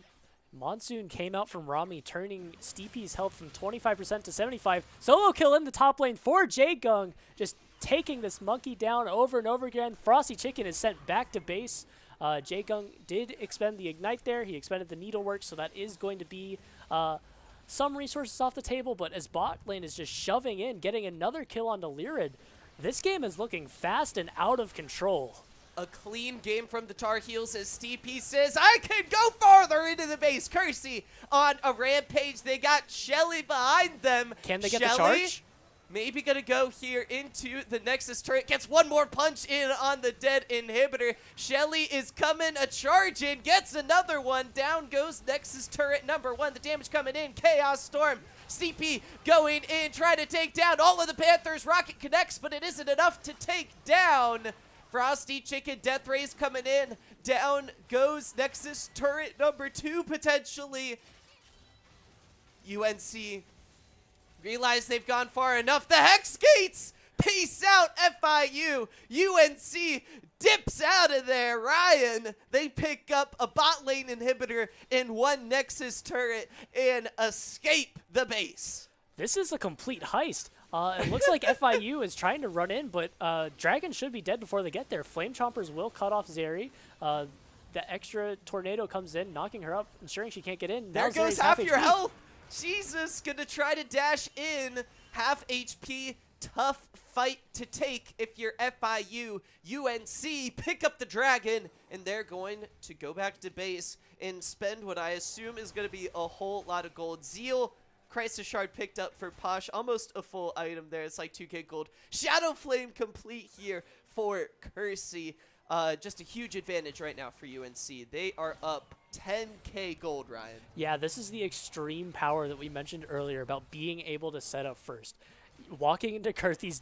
Monsoon came out from Rami, turning Steepy's health from 25% to 75%. Solo kill in the top lane for Jaegung, just taking this monkey down over and over again. Frosty Chicken is sent back to base. Jaegung did expend the Ignite there. He expended the Needlework, so that is going to be some resources off the table. But as bot lane is just shoving in, getting another kill onto Lyrid, this game is looking fast and out of control. A clean game from the Tar Heels as Steepy says, I can go farther into the base. Kersey on a rampage. They got Shelly behind them. Can they get the charge? Maybe gonna go here into the Nexus turret. Gets one more punch in on the dead inhibitor. Shelly is coming a charge in. Gets another one. Down goes Nexus turret number 1. The damage coming in. Chaos Storm. Steepy going in, trying to take down all of the Panthers. Rocket connects, but it isn't enough to take down. Frosty Chicken, Death Rays coming in. Down goes Nexus turret number 2, potentially. UNC realize they've gone far enough. The Hex Gates! Peace out, FIU. UNC dips out of there. Ryan, they pick up a bot lane inhibitor and 1 Nexus turret and escape the base. This is a complete heist. It looks like FIU is trying to run in, but Dragon should be dead before they get there. Flame Chompers will cut off Zeri. The extra tornado comes in, knocking her up, ensuring she can't get in. There now goes Zeri's half HP. your health. Jesus, gonna try to dash in. Half HP. Tough fight to take if you're FIU. UNC pick up the Dragon, and they're going to go back to base and spend what I assume is going to be a whole lot of gold. Zeal, Crisis Shard picked up for Posh, almost a full item there. It's like 2k gold. Shadow Flame complete here for Kersey. Just a huge advantage right now for UNC. They are up 10k gold, Ryan. Yeah, this is the extreme power that we mentioned earlier about being able to set up first. Walking into Kersey's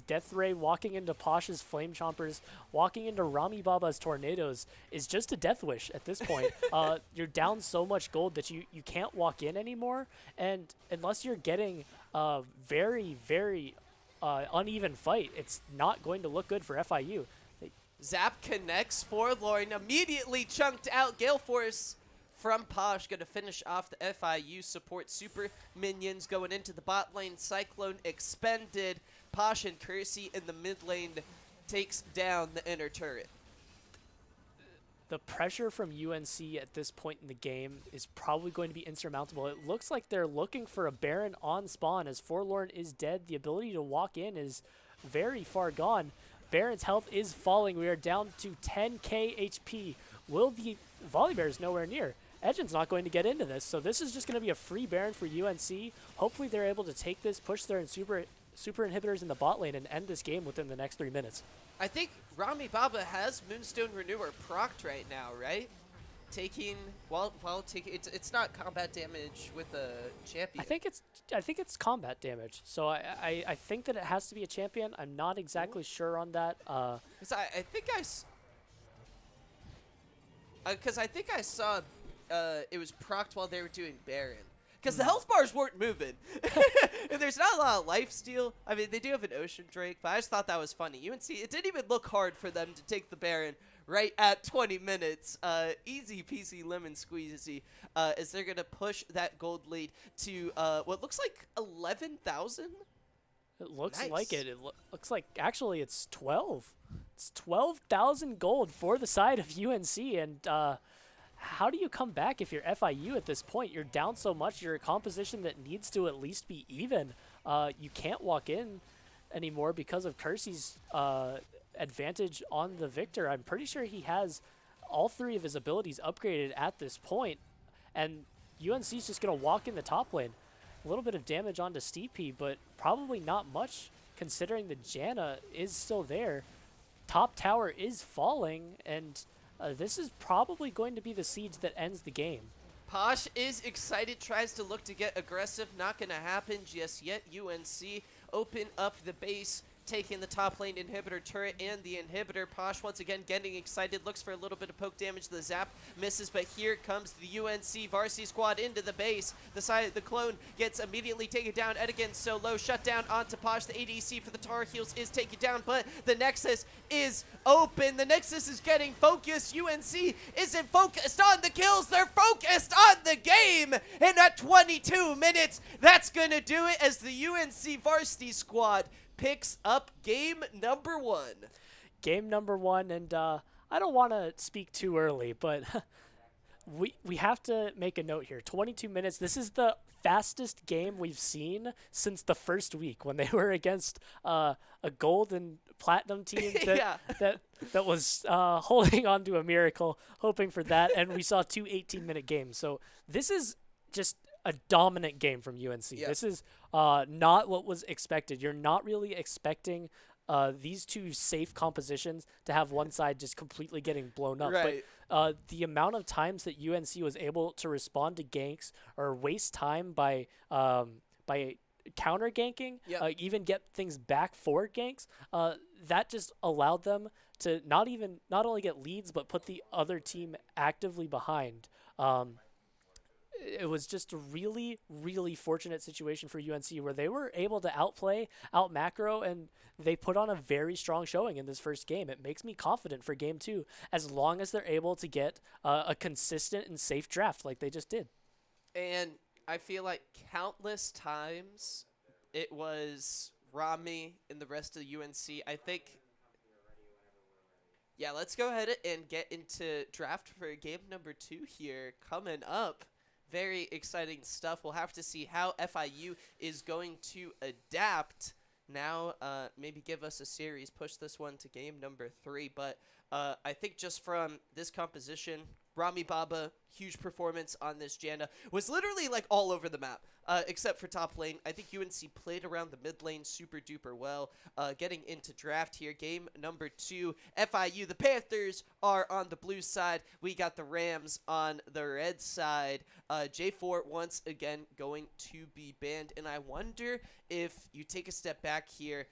Death Ray, walking into Posh's Flame Chompers, walking into Rami Baba's Tornadoes is just a death wish at this point. You're down so much gold that you can't walk in anymore, and unless you're getting a very, very uneven fight, it's not going to look good for FIU. Zap connects, Forlorn immediately chunked out. Gale Force from Posh going to finish off the FIU support. Super minions going into the bot lane. Cyclone expended. Posh and Kersey in the mid lane takes down the inner turret. The pressure from UNC at this point in the game is probably going to be insurmountable. It looks like they're looking for a Baron on spawn. As Forlorn is dead, the ability to walk in is very far gone. Baron's health is falling. We are down to 10k HP. Will the Volleybears nowhere near? Edgen's not going to get into this, so this is just going to be a free Baron for UNC. Hopefully they're able to take this, push their super inhibitors in the bot lane and end this game within the next 3 minutes. I think Rami Baba has Moonstone Renewer procced right now, right? Taking while taking it's not combat damage with a champion. I think it's combat damage. So I think that it has to be a champion. I'm not exactly sure on that. Because I think I saw it was procced while they were doing Baron. Because the health bars weren't moving. And there's not a lot of lifesteal. I mean, they do have an Ocean Drake, but I just thought that was funny. UNC, it didn't even look hard for them to take the Baron right at 20 minutes. Easy peasy lemon squeezy as they're going to push that gold lead to what looks like 11,000? It looks Nice. like it. It looks like actually it's 12. It's 12,000 gold for the side of UNC. And how do you come back if you're FIU at this point? You're down so much. You're a composition that needs to at least be even. You can't walk in anymore because of Kersey's advantage on the Victor. I'm pretty sure he has all 3 of his abilities upgraded at this point, and UNC's just going to walk in the top lane. A little bit of damage onto Steepy, but probably not much considering the Janna is still there. Top tower is falling, and this is probably going to be the siege that ends the game. Posh is excited, tries to look to get aggressive. Not going to happen just yet. UNC open up the base, taking the top lane inhibitor turret and the inhibitor. Posh once again getting excited, looks for a little bit of poke damage. The zap misses, but here comes the UNC Varsity squad into the base. The clone gets immediately taken down. Ed again so low, shut down onto Posh. The ADC for the Tar Heels is taken down, but the Nexus is open. The Nexus is getting focused. UNC isn't focused on the kills. They're focused on the game. And at 22 minutes, that's going to do it as the UNC Varsity squad picks up game number 1. Game number 1, and I don't want to speak too early, but we have to make a note here. 22 minutes. This is the fastest game we've seen since the first week when they were against a gold and platinum team that was holding on to a miracle, hoping for that, and we saw 2 18-minute games. So this is just a dominant game from UNC. Yep. This is not what was expected. You're not really expecting these 2 safe compositions to have one side just completely getting blown up. Right. But the amount of times that UNC was able to respond to ganks or waste time by counter ganking, Yep. even get things back for ganks, that just allowed them to not only get leads but put the other team actively behind. It was just a really, really fortunate situation for UNC where they were able to out macro, and they put on a very strong showing in this first game. It makes me confident for game 2 as long as they're able to get a consistent and safe draft like they just did. And I feel like countless times it was Rami and the rest of the UNC. I think, yeah, let's go ahead and get into draft for game number 2 here coming up. Very exciting stuff. We'll have to see how FIU is going to adapt. Now, maybe give us a series, push this one to game number 3. But I think just from this composition, Rami Baba, huge performance on this Janna, was literally like all over the map, except for top lane. I think UNC played around the mid lane super duper well. Getting into draft here, game number 2, FIU. The Panthers are on the blue side. We got the Rams on the red side. J4 once again going to be banned, and I wonder if you take a step back here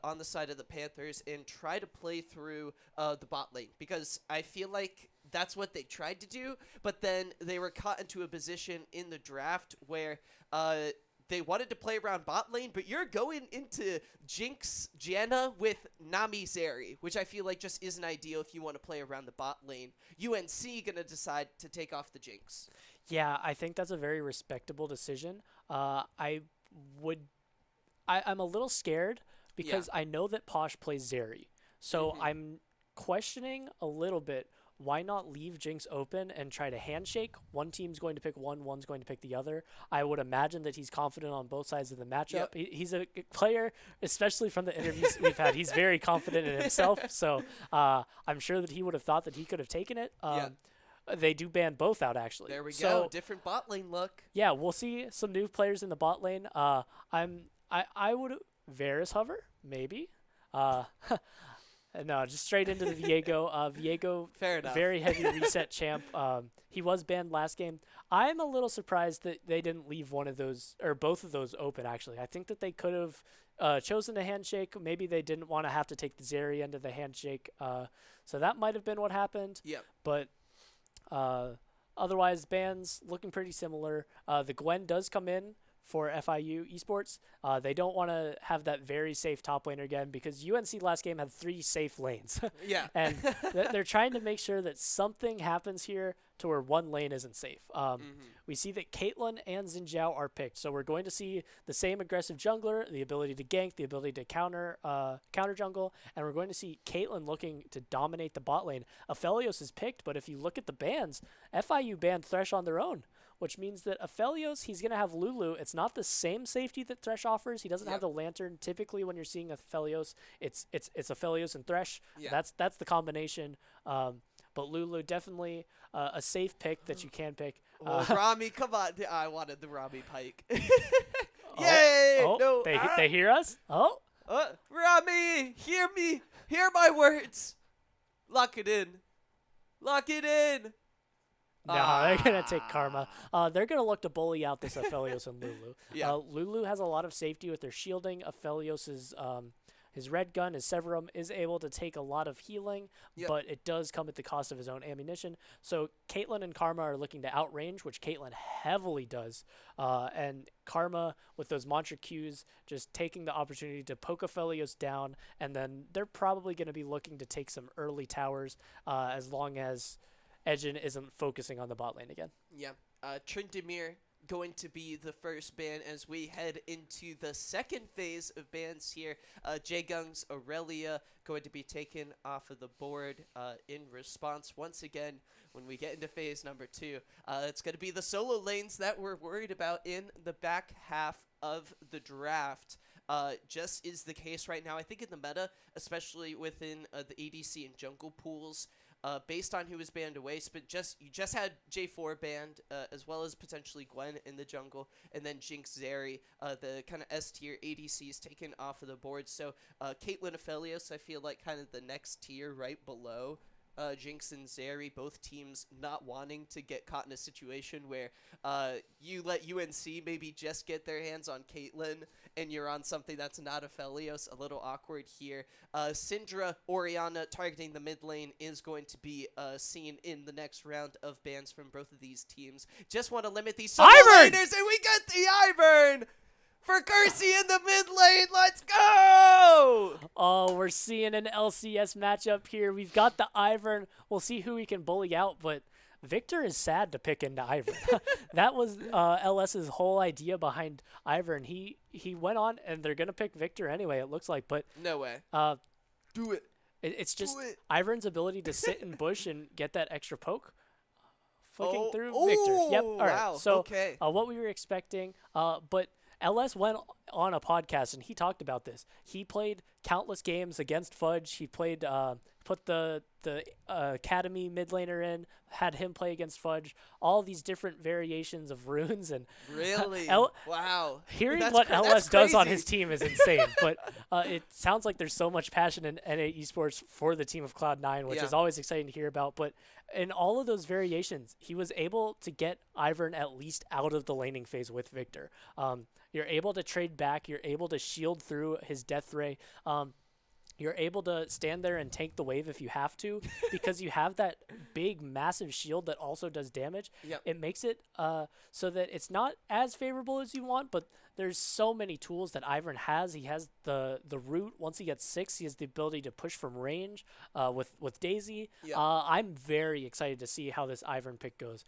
on the side of the Panthers and try to play through the bot lane, because I feel like that's what they tried to do, but then they were caught into a position in the draft where they wanted to play around bot lane, but you're going into Jinx Janna with Nami Zeri, which I feel like just isn't ideal if you want to play around the bot lane. UNC gonna decide to take off the Jinx. Yeah, I think that's a very respectable decision. I'm a little scared because I know that Posh plays Zeri. So I'm questioning a little bit, why not leave Jinx open and try to handshake? One team's going to pick one, one's going to pick the other. I would imagine that he's confident on both sides of the matchup. Yep. He's a player, especially from the interviews we've had. He's very confident in himself. So I'm sure that he would have thought that he could have taken it. They do ban both out, actually. There we go. Different bot lane look. Yeah, we'll see some new players in the bot lane. I would Varus hover, maybe. Uh, no, just straight into the Viego. Viego, Fair enough. very heavy reset champ. He was banned last game. I'm a little surprised that they didn't leave one of those or both of those open. Actually, I think that they could have chosen a handshake. Maybe they didn't want to have to take the Zeri into the handshake. So that might have been what happened. Yep. But otherwise, bans looking pretty similar. The Gwen does come in for FIU Esports. They don't want to have that very safe top laner again because UNC last game had 3 safe lanes. Yeah. And they're trying to make sure that something happens here to where one lane isn't safe. We see that Caitlyn and Xinjiao are picked. So we're going to see the same aggressive jungler, the ability to gank, the ability to counter jungle, and we're going to see Caitlyn looking to dominate the bot lane. Aphelios is picked, but if you look at the bans, FIU banned Thresh on their own, which means that Aphelios, he's going to have Lulu. It's not the same safety that Thresh offers. He doesn't have the Lantern. Typically, when you're seeing Aphelios, it's Aphelios and Thresh. Yeah. That's the combination. But Lulu, definitely a safe pick that you can pick. Rami, come on. I wanted the Rami Pike. Yay! Oh, no. they hear us? Oh. Rami, hear me. Hear my words. Lock it in. Lock it in. No, they're going to take Karma. They're going to look to bully out this Aphelios and Lulu. Yeah. Lulu has a lot of safety with their shielding. Aphelios' his red gun, his Severum, is able to take a lot of healing, but it does come at the cost of his own ammunition. So Caitlyn and Karma are looking to outrange, which Caitlyn heavily does. And Karma, with those mantra Qs, just taking the opportunity to poke Aphelios down, and then they're probably going to be looking to take some early towers as long as Ejin isn't focusing on the bot lane again. Yeah. Tryndamere going to be the first ban as we head into the second phase of bans here. Jaegung's Aurelia going to be taken off of the board in response. Once again, when we get into phase number 2, it's going to be the solo lanes that we're worried about in the back half of the draft. Just is the case right now. I think in the meta, especially within the ADC and jungle pools, based on who was banned away, but you just had J4 banned, as well as potentially Gwen in the jungle, and then Jinx Zeri, the kind of S tier ADCs taken off of the board. So Caitlyn Aphelios, I feel like kind of the next tier right below Jinx and Zeri, both teams not wanting to get caught in a situation where you let UNC maybe just get their hands on Caitlyn and you're on something that's not Aphelios. A little awkward here. Syndra, Orianna targeting the mid lane is going to be seen in the next round of bans from both of these teams. Just want to limit these solo laners, and we get the Ivern! For Kersey in the mid lane, let's go! Oh, we're seeing an LCS matchup here. We've got the Ivern. We'll see who we can bully out, but Victor is sad to pick into Ivern. That was LS's whole idea behind Ivern. He went on, and they're going to pick Victor anyway, it looks like. But no way. Do it. It's just Ivern's ability to sit in bush and get that extra poke. Flicking through Victor. Yep. All right. Wow. So okay. What we were expecting, but LS went on a podcast and he talked about this. He played countless games against Fudge. He played put the academy mid laner in, had him play against Fudge. All these different variations of runes and really wow. Hearing what LS does on his team is insane. But it sounds like there's so much passion in NA Esports for the team of Cloud9, which is always exciting to hear about. But in all of those variations, he was able to get Ivern at least out of the laning phase with Victor. You're able to trade back. You're able to shield through his death ray. You're able to stand there and tank the wave if you have to because you have that big, massive shield that also does damage. Yep. It makes it so that it's not as favorable as you want, but there's so many tools that Ivern has. He has the root. Once he gets 6, he has the ability to push from range with Daisy. Yep. I'm very excited to see how this Ivern pick goes.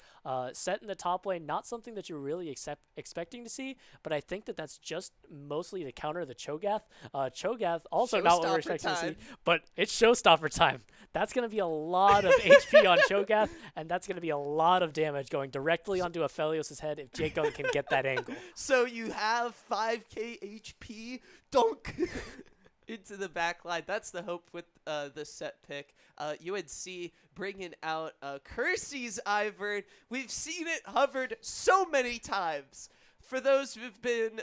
Set in the top lane, not something that you're really expecting to see, but I think that's just mostly to counter the Cho'Gath. Cho'Gath also not what we're expecting to see, but it's showstopper time. That's going to be a lot of HP on Cho'Gath, and that's going to be a lot of damage going directly onto Aphelios' head if Jacob can get that angle. So you have 5k HP dunk into the back line. That's the hope with the set pick. UNC bringing out Kersey's Ivern. We've seen it hovered so many times. for those who've been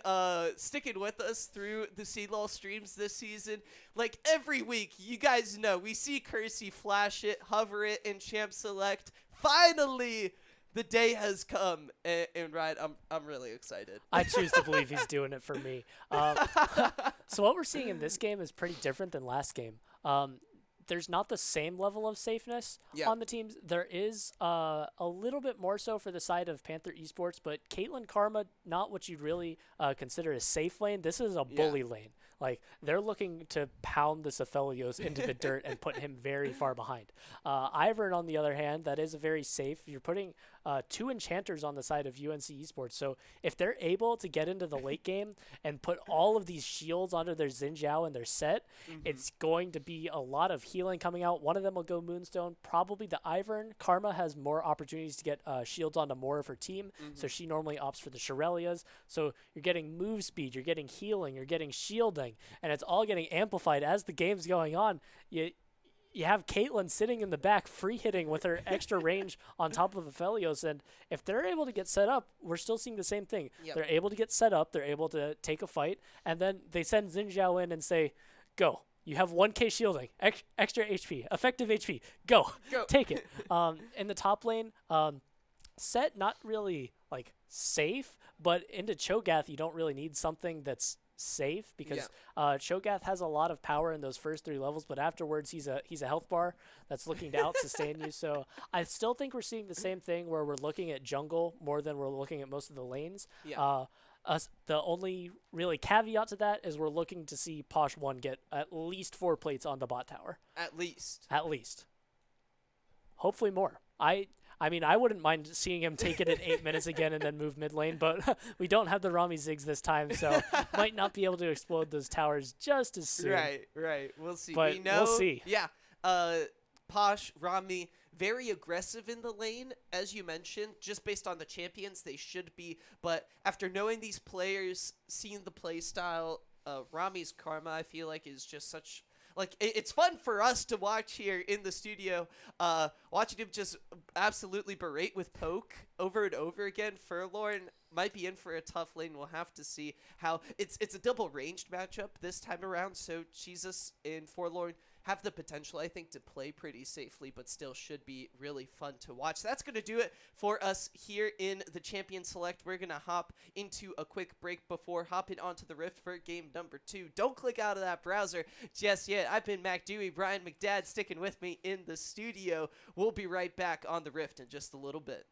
sticking with us through the CLoL streams this season, like every week, you guys know we see Kersey flash it, hover it in Champ Select. Finally, the day has come, and Ryan, I'm really excited. I choose to believe he's doing it for me. So what we're seeing in this game is pretty different than last game. There's not the same level of safeness on the teams. There is a little bit more so for the side of Panther Esports, but Caitlyn Karma, not what you'd really consider a safe lane. This is a bully lane. Like, they're looking to pound this Aphelios into the dirt and put him very far behind. Ivern, on the other hand, that is very safe. You're putting 2 enchanters on the side of UNC Esports. So if they're able to get into the late game and put all of these shields onto their Xin Zhao and their set, it's going to be a lot of healing coming out. One of them will go Moonstone, probably the Ivern. Karma has more opportunities to get shields onto more of her team, so she normally opts for the Shirelias. So you're getting move speed, you're getting healing, you're getting shielding, and it's all getting amplified as the game's going on. You have Caitlyn sitting in the back free hitting with her extra range on top of Aphelios, and if they're able to get set up, we're still seeing the same thing. They're able to get set up, they're able to take a fight, and then they send Xin Zhao in and say, go. You have 1k shielding, extra HP, effective HP, go. Take it. In the top lane, set not really like safe, but into Cho'Gath you don't really need something that's safe because Cho'Gath has a lot of power in those first 3 levels, but afterwards he's a health bar that's looking to out-sustain you. So I still think we're seeing the same thing where we're looking at jungle more than we're looking at most of the lanes. The only really caveat to that is we're looking to see Posh 1 get at least 4 plates on the bot tower. At least. Hopefully more. I mean, I wouldn't mind seeing him take it at 8 minutes again and then move mid lane, but we don't have the Rami Ziggs this time, so might not be able to explode those towers just as soon. Right. We'll see. But we'll see. Yeah. Posh, Rami, very aggressive in the lane, as you mentioned, just based on the champions they should be. But after knowing these players, seeing the play style, Rami's Karma, I feel like, is just such... Like, it's fun for us to watch here in the studio, watching him just absolutely berate with Poke over and over again. Furlorn might be in for a tough lane. We'll have to see how... It's a double-ranged matchup this time around, so Jesus and Forlorn have the potential, I think, to play pretty safely, but still should be really fun to watch. That's going to do it for us here in the Champion Select. We're going to hop into a quick break before hopping onto the Rift for game number 2. Don't click out of that browser just yet. I've been Mac Dewey, Brian McDad sticking with me in the studio. We'll be right back on the Rift in just a little bit.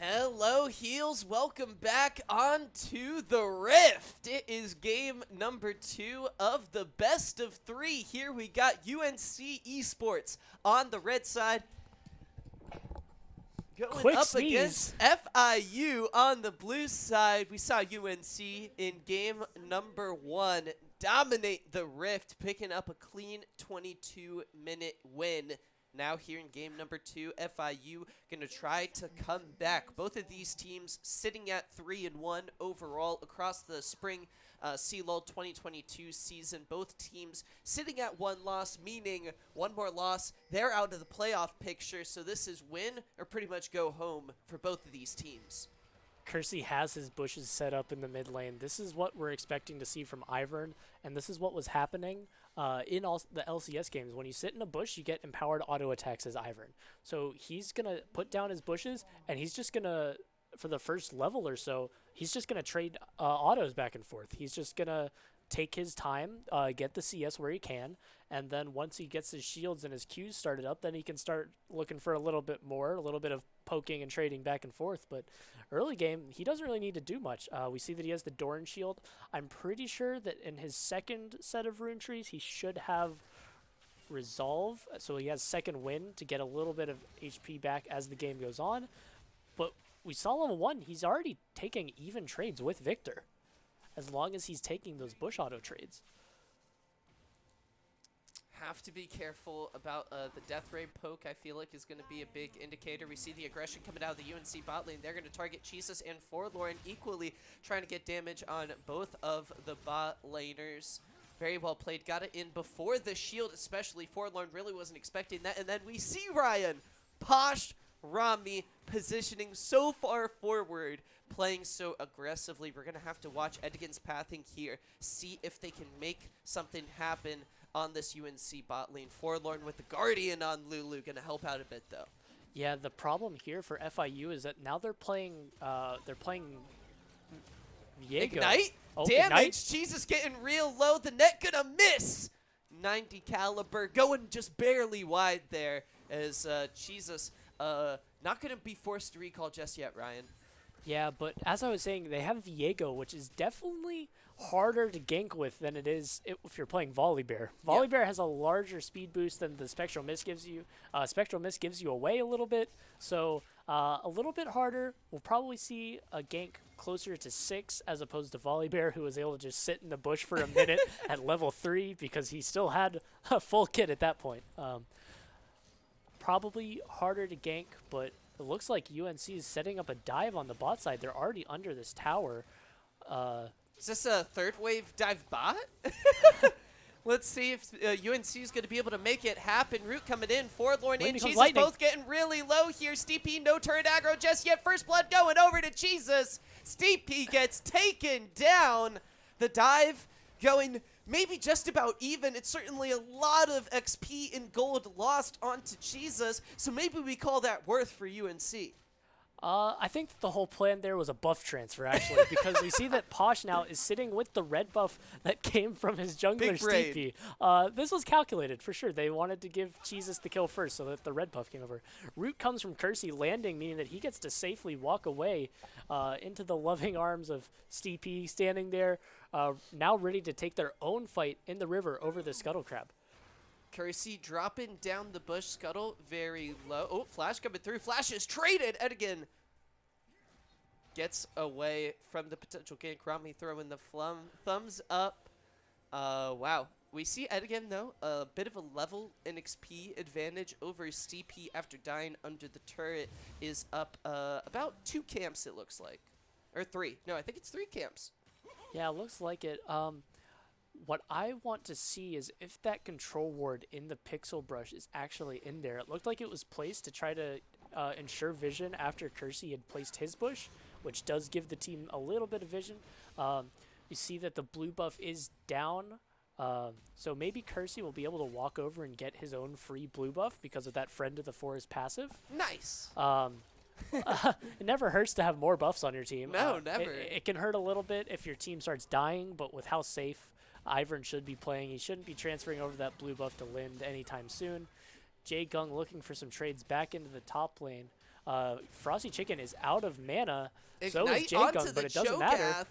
Hello, Heels. Welcome back onto the Rift. It is game number 2 of the best of 3. Here we got UNC Esports on the red side. Going Quick up sneeze. against FIU on the blue side. We saw UNC in game number 1 dominate the Rift, picking up a clean 22-minute win. Now here in game number 2, FIU going to try to come back. Both of these teams sitting at 3-1 overall across the spring CLoL 2022 season. Both teams sitting at 1 loss, meaning one more loss, they're out of the playoff picture. So this is win or pretty much go home for both of these teams. Kersey has his bushes set up in the mid lane. This is what we're expecting to see from Ivern, and this is what was happening in all the LCS games. When you sit in a bush, you get empowered auto attacks as Ivern. So he's going to put down his bushes, and he's just going to, for the first level or so, he's just going to trade autos back and forth. He's just going to take his time, get the CS where he can, and then once he gets his shields and his Qs started up, then he can start looking for a little bit of poking and trading back and forth. But early game, he doesn't really need to do much. We see that he has the Doran shield. I'm pretty sure that in his second set of rune trees, he should have resolve, so he has second wind to get a little bit of HP back as the game goes on. But we saw level 1, he's already taking even trades with Victor, as long as he's taking those bush auto trades. Have to be careful about the Death Ray poke. I feel like is going to be a big indicator. We see the aggression coming out of the UNC bot lane. They're going to target Jesus and Forlorn equally, trying to get damage on both of the bot laners. Very well played. Got it in before the shield, especially. Forlorn really wasn't expecting that. And then we see Ryan, Posh, Rami positioning so far forward, playing so aggressively. We're going to have to watch Edgin's pathing here, see if they can make something happen on this UNC bot lane. Forlorn with the Guardian on Lulu, going to help out a bit though. Yeah, the problem here for FIU is that now they're playing Viego. Ignite? Oh, Damage! Ignite? Jesus getting real low. The net gonna miss! 90 caliber, going just barely wide there as Jesus not gonna be forced to recall just yet, Ryan. Yeah, but as I was saying, they have Viego, which is definitely harder to gank with than it is if you're playing Volibear. Volibear has a larger speed boost than the Spectral Mist gives you. Spectral Mist gives you away a little bit, so a little bit harder. We'll probably see a gank closer to 6 as opposed to Volibear, who was able to just sit in the bush for a minute at level 3 because he still had a full kit at that point. Probably harder to gank, but it looks like UNC is setting up a dive on the bot side. They're already under this tower. Is this a third wave dive bot? Let's see if UNC is going to be able to make it happen. Root coming in, Forlorn and Jesus lightning. both getting really low here. Steepy, no turret aggro just yet. First blood going over to Jesus. Steepy gets taken down. The dive going maybe just about even. It's certainly a lot of XP and gold lost onto Jesus, so maybe we call that worth for UNC. I think that the whole plan there was a buff transfer, actually, because we see that Posh now is sitting with the red buff that came from his jungler, Steepy. This was calculated, for sure. They wanted to give Jesus the kill first so that the red buff came over. Root comes from Kersey landing, meaning that he gets to safely walk away into the loving arms of Steepy, standing there, now ready to take their own fight in the river over the Scuttle Crab. Kersey dropping down the bush. Scuttle very low. Oh, Flash coming through. Flash is traded. Edgin gets away from the potential gank. Rami throwing the thumbs up. Wow. We see Edgin, though, a bit of a level and XP advantage over CP after dying under the turret is up about 2 camps, it looks like. Or 3. No, I think it's 3 camps. Yeah, it looks like it. What I want to see is if that control ward in the pixel brush is actually in there. It looked like it was placed to try to ensure vision after Kersey had placed his bush, which does give the team a little bit of vision. You see that the blue buff is down, so maybe Kersey will be able to walk over and get his own free blue buff because of that Friend of the Forest passive. Nice. It never hurts to have more buffs on your team. No, never. It can hurt a little bit if your team starts dying, but with how safe Ivern should be playing, he shouldn't be transferring over that blue buff to Lind anytime soon. Jae Gung looking for some trades back into the top lane. Frosty Chicken is out of mana. So is Ignite onto Jagung, but the it doesn't matter. Cho'Gath.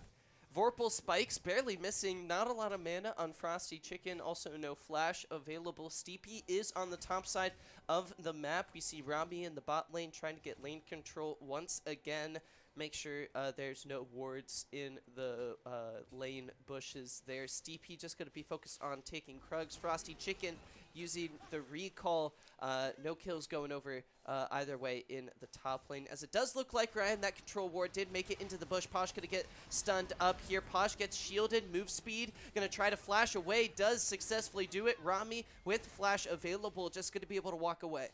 Vorpal spikes barely missing. Not a lot of mana on Frosty Chicken. Also no flash available. Steepy is on the top side of the map. We see Rami in the bot lane trying to get lane control once again. Make sure there's no wards in the lane bushes there. Steepy just going to be focused on taking Krugs. Frosty Chicken using the recall. No kills going over either way in the top lane. As it does look like, Ryan, that control ward did make it into the bush. Posh going to get stunned up here. Posh gets shielded. Move speed. Going to try to flash away. Does successfully do it. Rami with flash available. Just going to be able to walk away.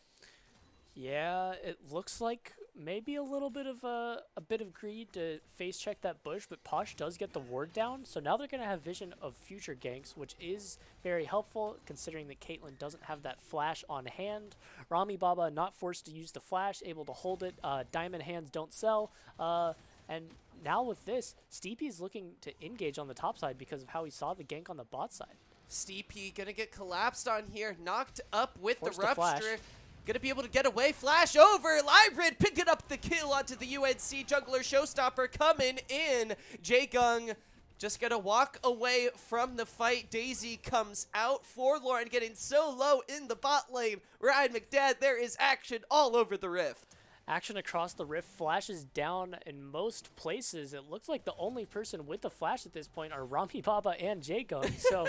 Yeah, it looks like maybe a little bit of a bit of greed to face check that bush, but Posh does get the ward down, so now they're going to have vision of future ganks, which is very helpful considering that Caitlyn doesn't have that flash on hand. Rami Baba not forced to use the flash, able to hold it. Diamond hands don't sell, and now with this, Steepy's looking to engage on the top side because of how he saw the gank on the bot side. Steepy gonna get collapsed on here, knocked up with Forced the to flash. Rupture. Gonna be able to get away. Flash over. Lyrid picking up the kill onto the UNC jungler. Showstopper coming in. Jagung just gonna walk away from the fight. Daisy comes out. Forlorn getting so low in the bot lane. Ryan McDad, there is action all over the Rift. Action across the Rift, flashes down in most places. It looks like the only person with a flash at this point are Rami Baba and Jagung. So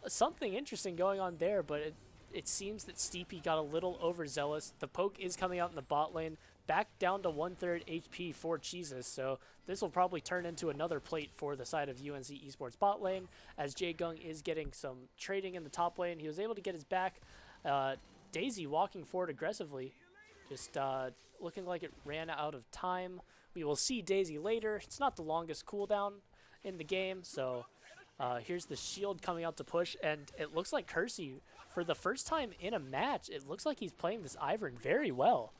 something interesting going on there, but it seems that Steepy got a little overzealous. The poke is coming out in the bot lane, back down to 1/3 HP for Jesus, so this will probably turn into another plate for the side of UNC Esports bot lane, as Jagung is getting some trading in the top lane. He was able to get his back. Daisy walking forward aggressively, just looking like it ran out of time. We will see Daisy later. It's not the longest cooldown in the game, so here's the shield coming out to push, and it looks like Kersey, for the first time in a match, it looks like he's playing this Ivern very well.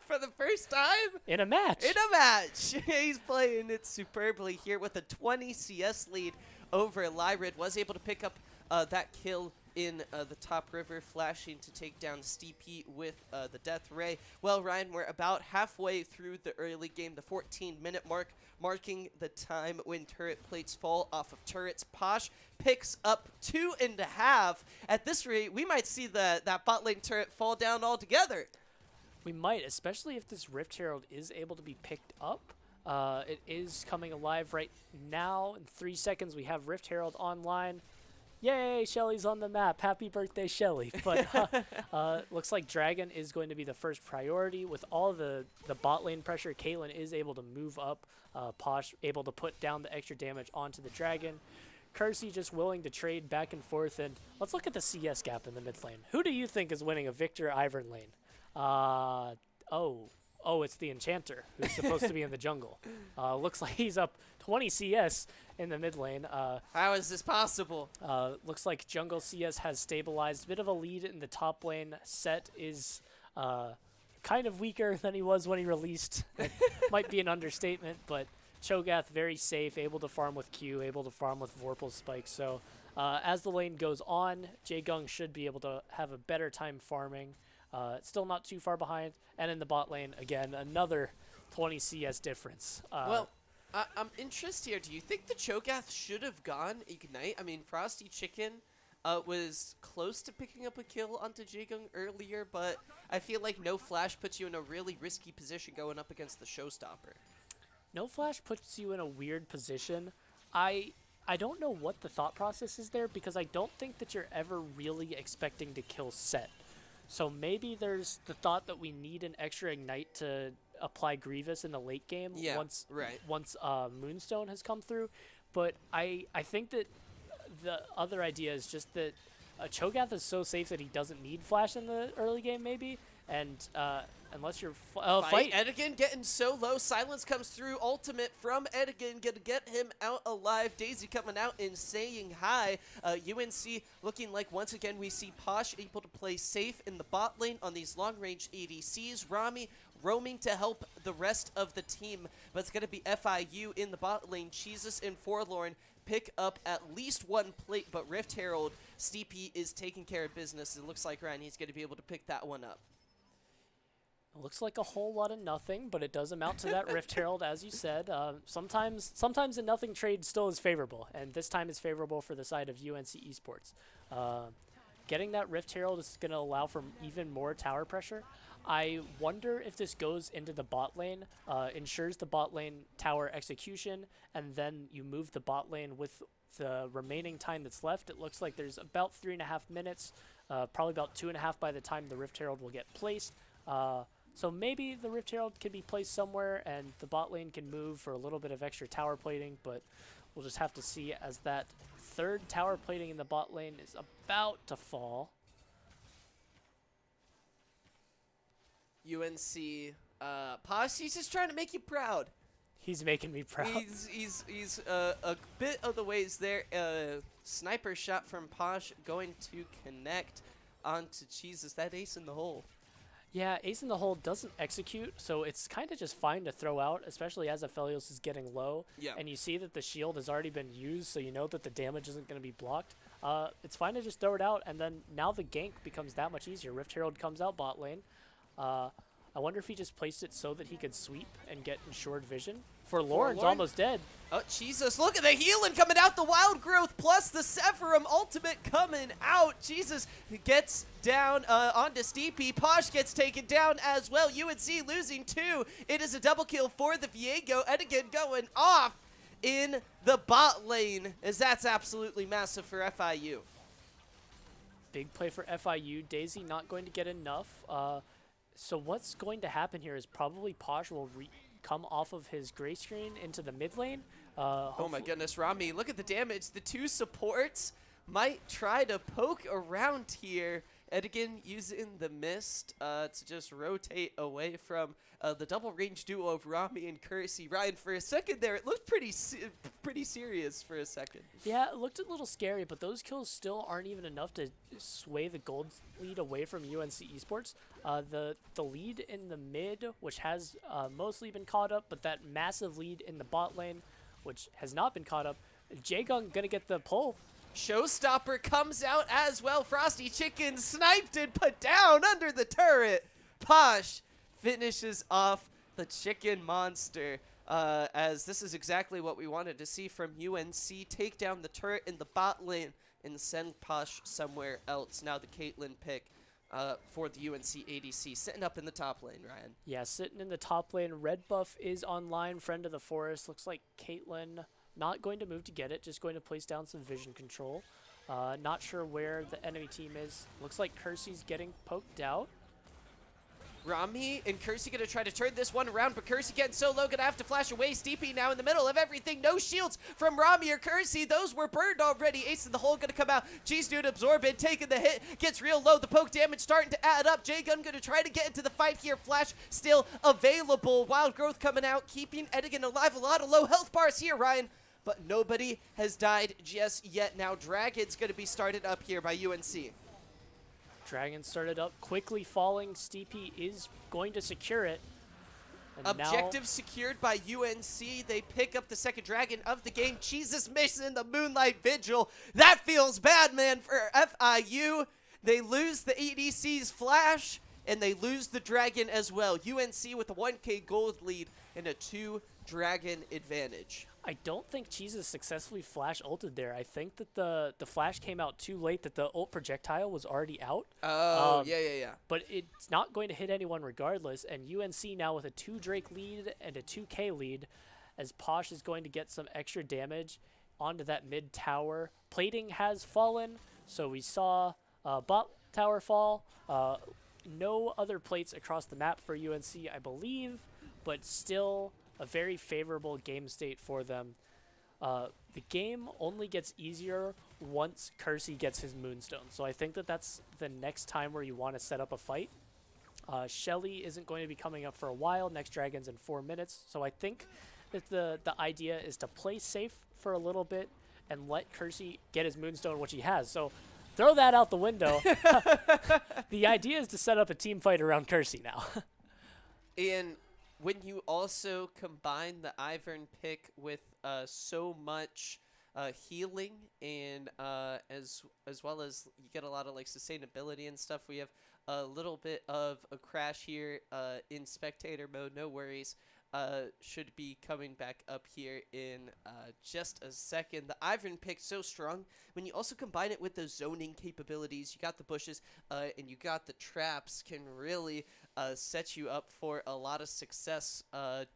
For the first time? In a match. In a match. He's playing it superbly here with a 20 CS lead over Lyrid. Was able to pick up that kill in the top river, flashing to take down Steepy with the Death Ray. Well, Ryan, we're about halfway through the early game, the 14-minute mark, marking the time when turret plates fall off of turrets. Posh picks up 2.5. At this rate, we might see that bot lane turret fall down altogether. We might, especially if this Rift Herald is able to be picked up. It is coming alive right now. In 3 seconds, we have Rift Herald online. Yay, Shelly's on the map. Happy birthday, Shelly. But looks like Dragon is going to be the first priority. With all the bot lane pressure, Caitlyn is able to move up. Posh able to put down the extra damage onto the Dragon. Kersey just willing to trade back and forth. And let's look at the CS gap in the mid lane. Who do you think is winning a Victor Ivern lane? Oh, it's the Enchanter, who's supposed to be in the jungle. Looks like he's up 20 CS in the mid lane. How is this possible? Looks like jungle CS has stabilized. A bit of a lead in the top lane. Set is kind of weaker than he was when he released. That might be an understatement, but Cho'Gath very safe, able to farm with Q, able to farm with Vorpal Spike. So as the lane goes on, Jagung should be able to have a better time farming. Still not too far behind. And in the bot lane, again, another 20 CS difference. Well, I'm interested here. Do you think the Cho'Gath should have gone Ignite? I mean, Frosty Chicken was close to picking up a kill onto Jagung earlier, but I feel like no flash puts you in a really risky position going up against the Showstopper. No flash puts you in a weird position. I don't know what the thought process is there, because I don't think that you're ever really expecting to kill Set. So maybe there's the thought that we need an extra Ignite to apply Grievous in the late game once Moonstone has come through. But I think that the other idea is just that Cho'Gath is so safe that he doesn't need Flash in the early game maybe. And unless you're fight Edigan getting so low. Silence comes through. Ultimate from Edigan. Gonna get him out alive. Daisy coming out and saying hi. UNC looking like once again we see Posh able to play safe in the bot lane on these long-range ADCs. Rami roaming to help the rest of the team. But it's going to be FIU in the bot lane. Jesus and Forlorn pick up at least one plate. But Rift Herald, Steepy is taking care of business. It looks like Ryan, he's going to be able to pick that one up. It looks like a whole lot of nothing, but it does amount to that Rift Herald, as you said. Sometimes a nothing trade still is favorable, and this time it's favorable for the side of UNC Esports. Getting that Rift Herald is going to allow for even more tower pressure. I wonder if this goes into the bot lane, ensures the bot lane tower execution, and then you move the bot lane with the remaining time that's left. It looks like there's about 3.5 minutes, probably about 2.5 by the time the Rift Herald will get placed. So maybe the Rift Herald can be placed somewhere and the bot lane can move for a little bit of extra tower plating, but we'll just have to see as that third tower plating in the bot lane is about to fall. UNC, Posh, he's just trying to make you proud. He's making me proud. He's a bit of the ways there. Sniper shot from Posh going to connect onto Jesus. That ace in the hole. Yeah, ace in the hole doesn't execute, so it's kind of just fine to throw out, especially as Aphelios is getting low. Yeah. And you see that the shield has already been used, so you know that the damage isn't going to be blocked. It's fine to just throw it out, and then now the gank becomes that much easier. Rift Herald comes out bot lane. I wonder if he just placed it so that he could sweep and get ensured vision. Forlorn's almost dead. Oh, Jesus, look at the healing coming out, the Wild Growth plus the Sephirum ultimate coming out. Jesus gets down onto Steepy. Posh gets taken down as well. UNC losing 2. It is a double kill for the Viego. Edigan going off in the bot lane, as that's absolutely massive for FIU. Big play for FIU. Daisy not going to get enough. So what's going to happen here is probably Posh will come off of his gray screen into the mid lane. Oh my goodness, Rami, look at the damage. The 2 supports might try to poke around here. Edigan using the mist to just rotate away from the double range duo of Rami and Kersey. Ryan, for a second there, it looked pretty serious for a second. Yeah, it looked a little scary, but those kills still aren't even enough to sway the gold lead away from UNC Esports. The lead in the mid, which has mostly been caught up, but that massive lead in the bot lane, which has not been caught up. Jaegung gonna get the pull. Showstopper comes out as well. Frosty Chicken sniped and put down under the turret. Posh finishes off the chicken monster, as this is exactly what we wanted to see from UNC. Take down the turret in the bot lane and send Posh somewhere else. Now the Caitlyn pick for the UNC ADC, sitting up in the top lane, Ryan. Yeah, sitting in the top lane. Red buff is online. Friend of the Forest. Looks like Caitlyn not going to move to get it, just going to place down some vision control. Not sure where the enemy team is. Looks like Kersey's getting poked out. Rami and Kersey gonna try to turn this one around, but Kersey getting so low, gonna have to flash away. Steepy now in the middle of everything. No shields from Rami or Kersey. Those were burned already. Ace in the hole gonna come out. G's dude absorb it, taking the hit, gets real low. The poke damage starting to add up. J-Gun gonna try to get into the fight here. Flash still available. Wild Growth coming out, keeping Edigan alive. A lot of low health bars here, Ryan. But nobody has died just yet. Now Dragon's going to be started up here by UNC. Dragon started up, quickly falling. Steepy is going to secure it. And Objective secured by UNC. They pick up the second dragon of the game. Jesus missing the Moonlight Vigil. That feels bad, man, for FIU. They lose the EDC's flash, and they lose the dragon as well. UNC with a 1K gold lead and a 2-dragon advantage. I don't think Jesus successfully flash ulted there. I think that the flash came out too late, that the ult projectile was already out. Oh, yeah. But it's not going to hit anyone regardless, and UNC now with a 2 Drake lead and a 2K lead, as Posh is going to get some extra damage onto that mid tower. Plating has fallen, so we saw bot tower fall. No other plates across the map for UNC, I believe, but still a very favorable game state for them. The game only gets easier once Kersey gets his Moonstone. So I think that that's the next time where you want to set up a fight. Shelly isn't going to be coming up for a while. Next Dragon's in 4 minutes. So I think that the idea is to play safe for a little bit and let Kersey get his Moonstone, which he has. So throw that out the window. The idea is to set up a team fight around Kersey now. And when you also combine the Ivern pick with so much healing and as well as you get a lot of like sustainability and stuff. We have a little bit of a crash here in spectator mode. No worries. Should be coming back up here in just a second. The Ivern pick so strong. When you also combine it with the zoning capabilities, you got the bushes and you got the traps, can really set you up for a lot of success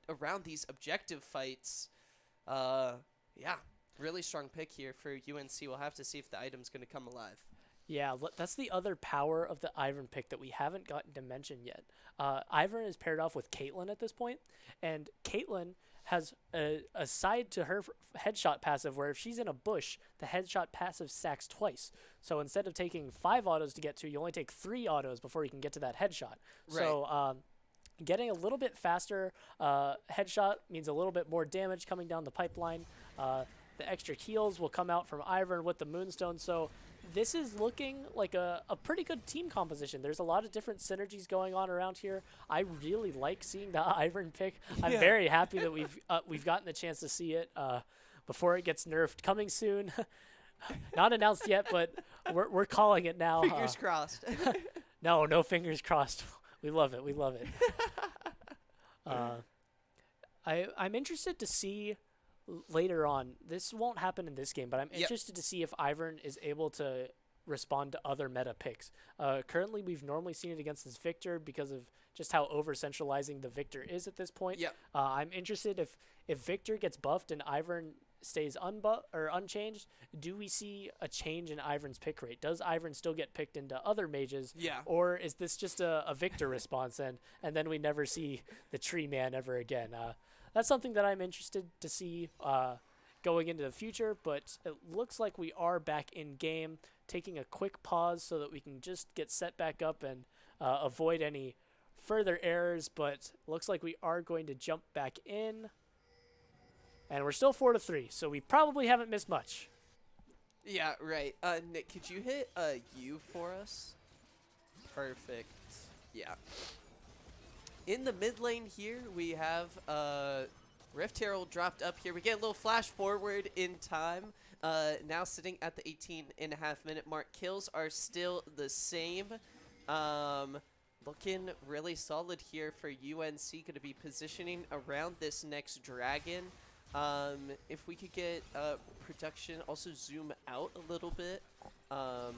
around these objective fights. Yeah, really strong pick here for UNC. We'll have to see if the item's going to come alive. Yeah, that's the other power of the Ivern pick that we haven't gotten to mention yet. Ivern is paired off with Caitlyn at this point, and Caitlyn has a side to her headshot passive where if she's in a bush, the headshot passive stacks twice. So instead of taking 5 autos to get to, you only take 3 autos before you can get to that headshot. Right. So getting a little bit faster headshot means a little bit more damage coming down the pipeline. The extra heals will come out from Ivern with the Moonstone. So this is looking like a pretty good team composition. There's a lot of different synergies going on around here. I really like seeing the Ivern pick. I'm very happy that we've gotten the chance to see it before it gets nerfed. Coming soon. Not announced yet, but we're calling it now. Fingers crossed. No fingers crossed. We love it. We love it. I'm interested to see later on. This won't happen in this game, but I'm interested to see if Ivern is able to respond to other meta picks. Currently, we've normally seen it against this Victor because of just how over-centralizing the Victor is at this point. I'm interested if Victor gets buffed and Ivern stays unchanged, do we see a change in Ivern's pick rate? Does Ivern still get picked into other mages? Or is this just a Victor response and then we never see the tree man ever again? That's something that I'm interested to see going into the future, but it looks like we are back in game, taking a quick pause so that we can just get set back up and avoid any further errors, but looks like we are going to jump back in. And we're still 4-3, so we probably haven't missed much. Yeah, right. Nick, could you hit U for us? Perfect. Yeah. In the mid lane here, we have Rift Herald dropped up here. We get a little flash forward in time. Now sitting at the 18.5-minute mark. Kills are still the same. Looking really solid here for UNC. Going to be positioning around this next dragon. If we could get production, also zoom out a little bit.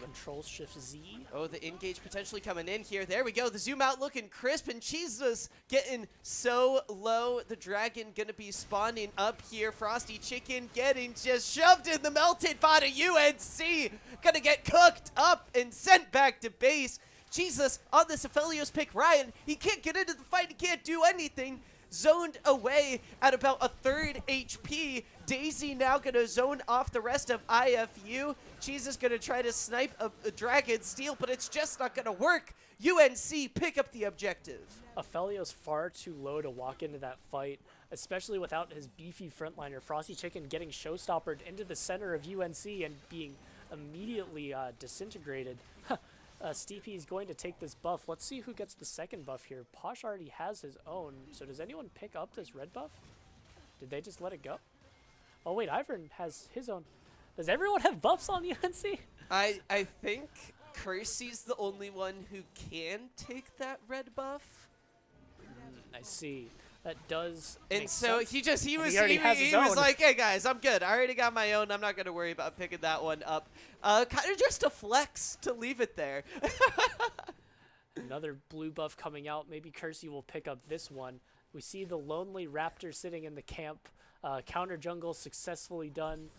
Control Shift Z. Oh, the engage potentially coming in here. There we go. The zoom out looking crisp, and Jesus getting so low. The dragon gonna be spawning up here. Frosty Chicken getting just shoved in the melted pot of UNC. Gonna get cooked up and sent back to base. Jesus on this Aphelios pick. Ryan, he can't get into the fight. He can't do anything. Zoned away at about a 3rd HP. Daisy now going to zone off the rest of IFU. Cheese is going to try to snipe a dragon steal, but it's just not going to work. UNC pick up the objective. Aphelios far too low to walk into that fight, especially without his beefy frontliner. Frosty Chicken getting showstoppered into the center of UNC and being immediately disintegrated. Steepy is going to take this buff. Let's see who gets the second buff here. Posh already has his own. So does anyone pick up this red buff? Did they just let it go? Oh wait, Ivern has his own. Does everyone have buffs on UNC? I think Kersey's the only one who can take that red buff. I see. That does and make so sense. he was like, hey guys, I'm good. I already got my own. I'm not gonna worry about picking that one up. Kind of just a flex to leave it there. Another blue buff coming out. Maybe Kersey will pick up this one. We see the lonely raptor sitting in the camp. Counter jungle successfully done.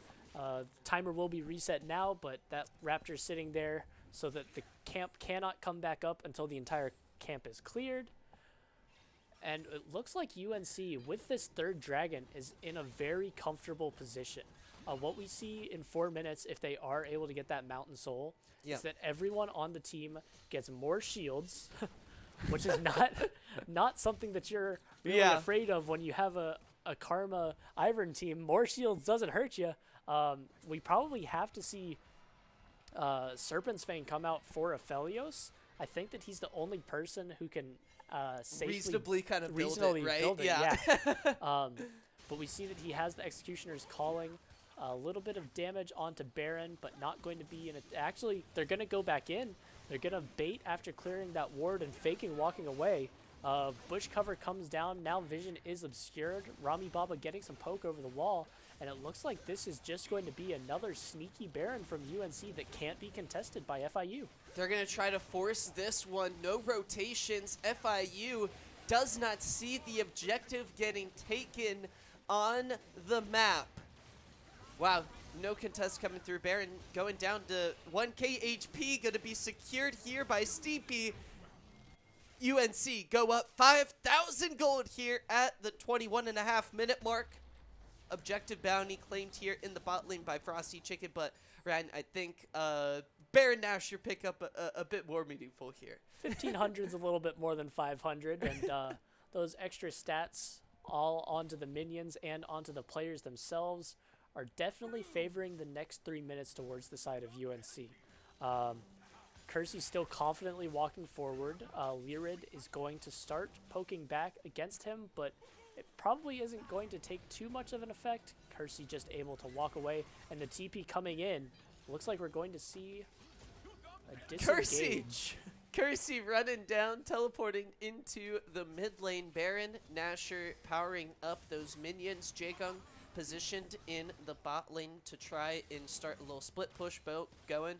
Timer will be reset now, but that raptor sitting there so that the camp cannot come back up until the entire camp is cleared. And it looks like UNC, with this 3rd dragon, is in a very comfortable position. What we see in 4 minutes, if they are able to get that Mountain Soul, is that everyone on the team gets more shields, which is not something that you're really afraid of when you have a Karma Ivern team. More shields doesn't hurt you. We probably have to see Serpent's Fang come out for Aphelios. I think that he's the only person who can safely reasonably kind of build it, right? But we see that he has the Executioner's Calling. A little bit of damage onto Baron, but not going to be in it. Actually, they're going to go back in. They're going to bait after clearing that ward and faking walking away. Bush cover comes down. Now vision is obscured. Rami Baba getting some poke over the wall. And it looks like this is just going to be another sneaky Baron from UNC that can't be contested by FIU. They're going to try to force this one. No rotations. FIU does not see the objective getting taken on the map. Wow, no contest coming through. Baron going down to 1k HP, going to be secured here by Steepy. UNC go up 5,000 gold here at the 21.5-minute mark. Objective bounty claimed here in the bot lane by Frosty Chicken, but Ryan, I think Baron Nash, your pickup a bit more meaningful here. 1,500 is a little bit more than 500, and those extra stats all onto the minions and onto the players themselves are definitely favoring the next 3 minutes towards the side of UNC. Kersey's still confidently walking forward. Lyrid is going to start poking back against him, but it probably isn't going to take too much of an effect. Kersey just able to walk away, and the TP coming in. Looks like we're going to see a disengage. Kersey running down, teleporting into the mid lane. Baron Nasher powering up those minions. Jagung positioned in the bot lane to try and start a little split push boat going.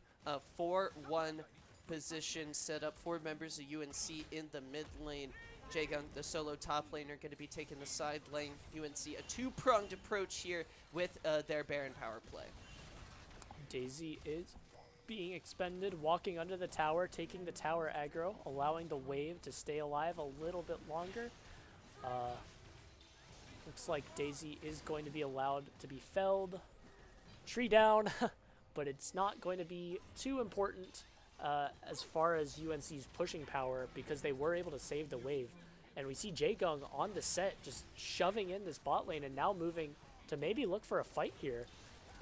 4-1 position set up. 4 members of UNC in the mid lane. Jagung, the solo top laner, going to be taking the side lane. UNC, a two-pronged approach here with their Baron power play. Daisy is being expended, walking under the tower, taking the tower aggro, allowing the wave to stay alive a little bit longer. Looks like Daisy is going to be allowed to be felled. Tree down, but it's not going to be too important as far as UNC's pushing power because they were able to save the wave. And we see Jagung on the set just shoving in this bot lane and now moving to maybe look for a fight here.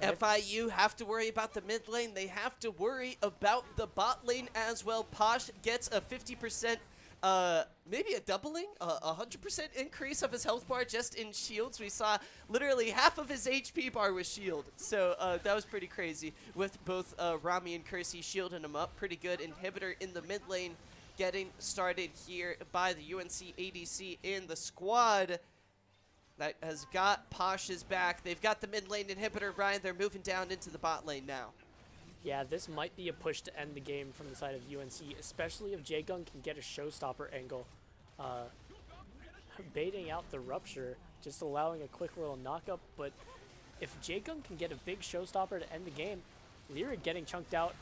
FIU have to worry about the mid lane. They have to worry about the bot lane as well. Posh gets a 50%, maybe a doubling, a 100% increase of his health bar just in shields. We saw literally half of his HP bar was shield. So that was pretty crazy with both Rami and Kersey shielding him up. Pretty good inhibitor in the mid lane getting started here by the UNC ADC in the squad. That has got Posh's back. They've got the mid lane inhibitor, Ryan. They're moving down into the bot lane now. Yeah, this might be a push to end the game from the side of UNC, especially if Jagung can get a showstopper angle. Baiting out the rupture, just allowing a quick little knockup, but if Jagung can get a big showstopper to end the game, Lyra getting chunked out.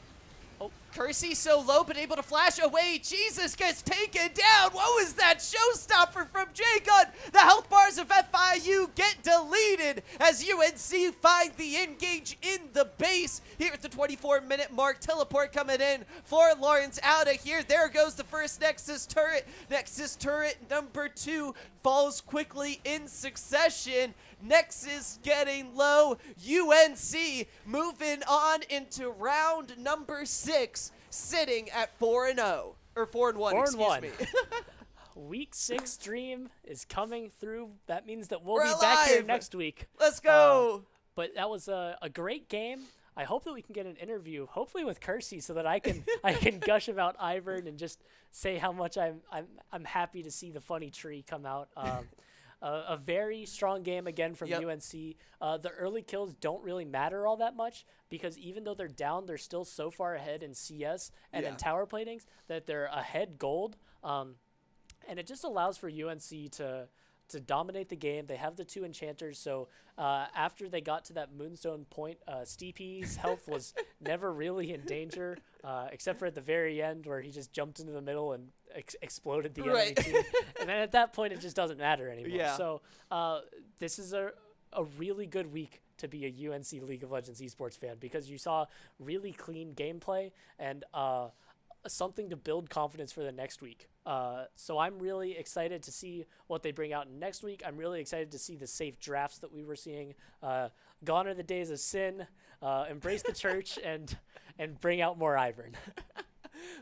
Oh, Kersey so low, but able to flash away. Jesus gets taken down. What was that showstopper from Jagun? The health bars of FIU get deleted as UNC find the engage in the base here at the 24-minute mark. Teleport coming in for Lawrence out of here. There goes the first Nexus turret. Nexus turret number 2 falls quickly in succession. Nexus getting low. UNC moving on into round number 6, sitting at 4-0 or 4-1. Excuse me. Week 6 dream is coming through. That means that we'll be alive. Back here next week. Let's go. But that was a great game. I hope that we can get an interview, hopefully with Kersey, so that I can gush about Ivern and just say how much I'm happy to see the funny tree come out. A very strong game again from UNC. The early kills don't really matter all that much because even though they're down, they're still so far ahead in CS and in tower platings that they're ahead gold. And it just allows for UNC to dominate the game. They have the 2 enchanters, so after they got to that Moonstone point, Steepy's health was never really in danger, except for at the very end where he just jumped into the middle and exploded the enemy team. And then at that point, it just doesn't matter anymore. Yeah. So this is a really good week to be a UNC League of Legends esports fan because you saw really clean gameplay and something to build confidence for the next week. So I'm really excited to see what they bring out next week. I'm really excited to see the safe drafts that we were seeing. Gone are the days of sin. Embrace the church and bring out more Ivern.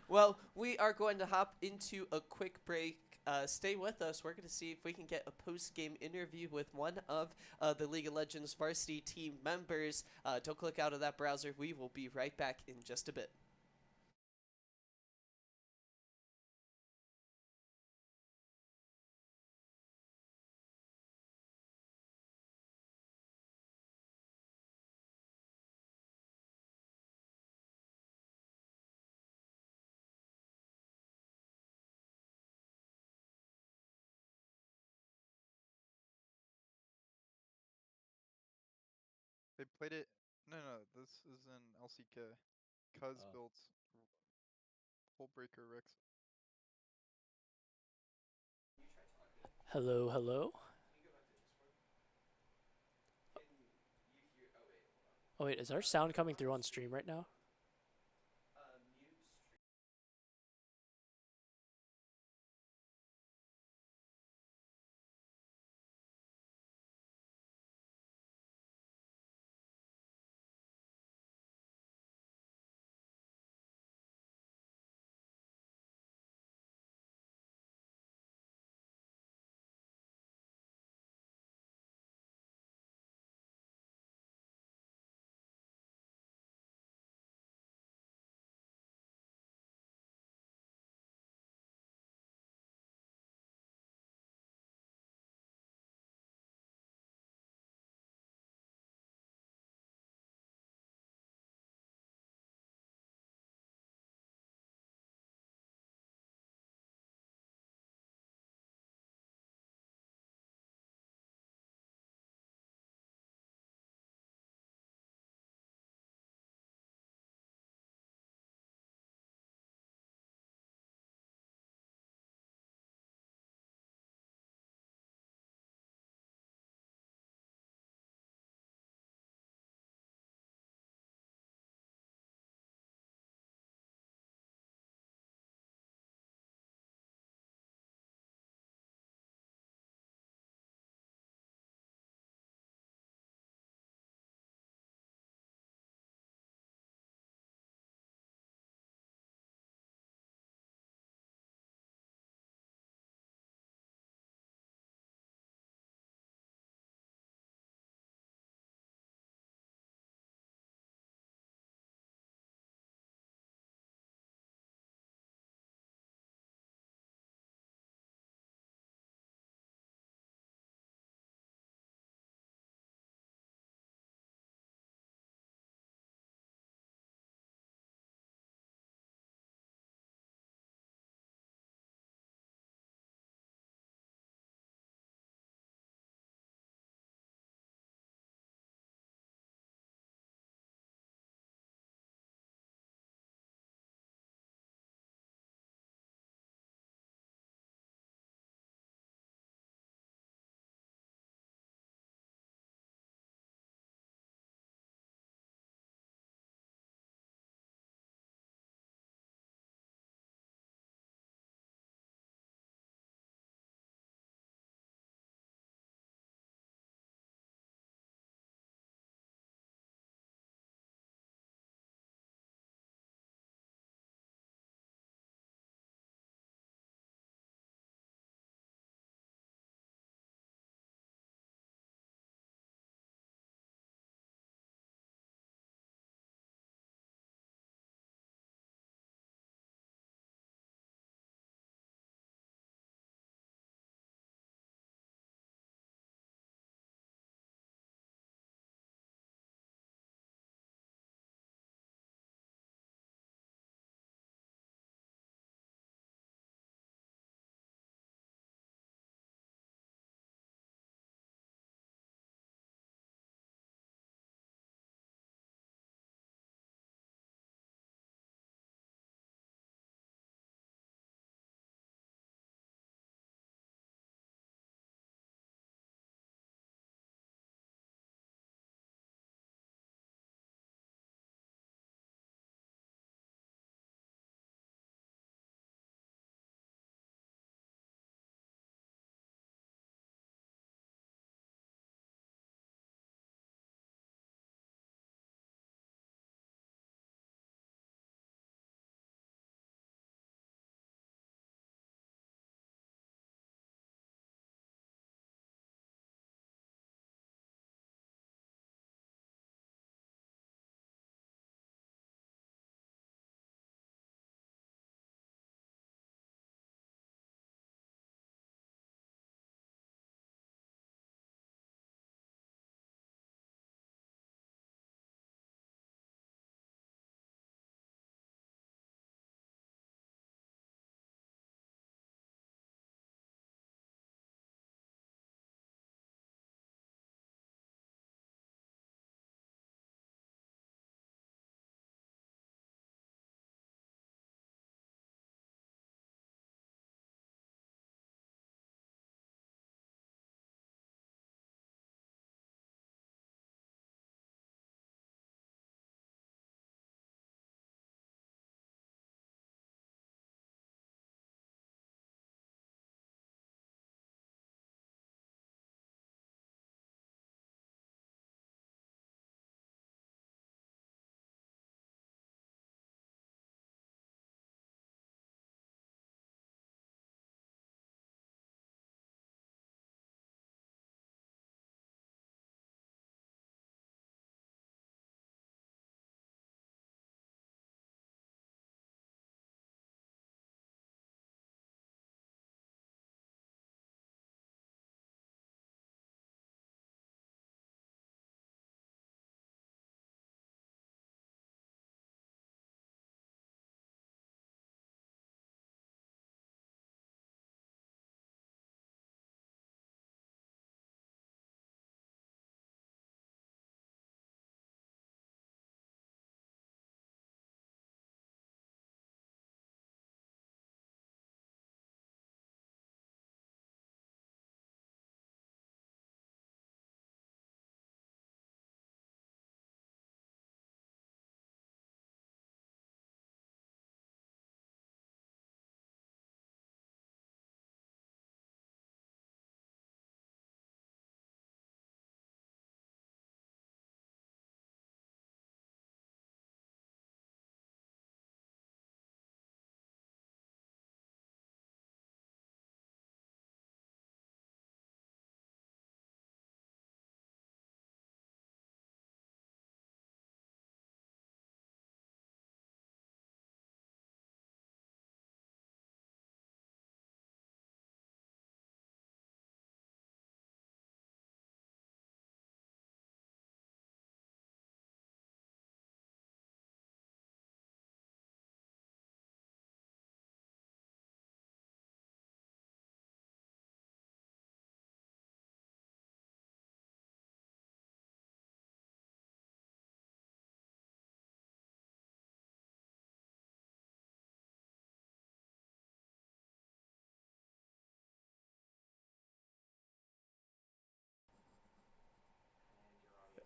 Well, we are going to hop into a quick break. stay with us. We're going to see if we can get a post-game interview with one of the League of Legends Varsity team members. Don't click out of that browser. We will be right back in just a bit. They played it. No, this is in LCK. Cuz Oh. built Hole Breaker Rex. Hello, hello. Oh wait, is our sound coming through on stream right now?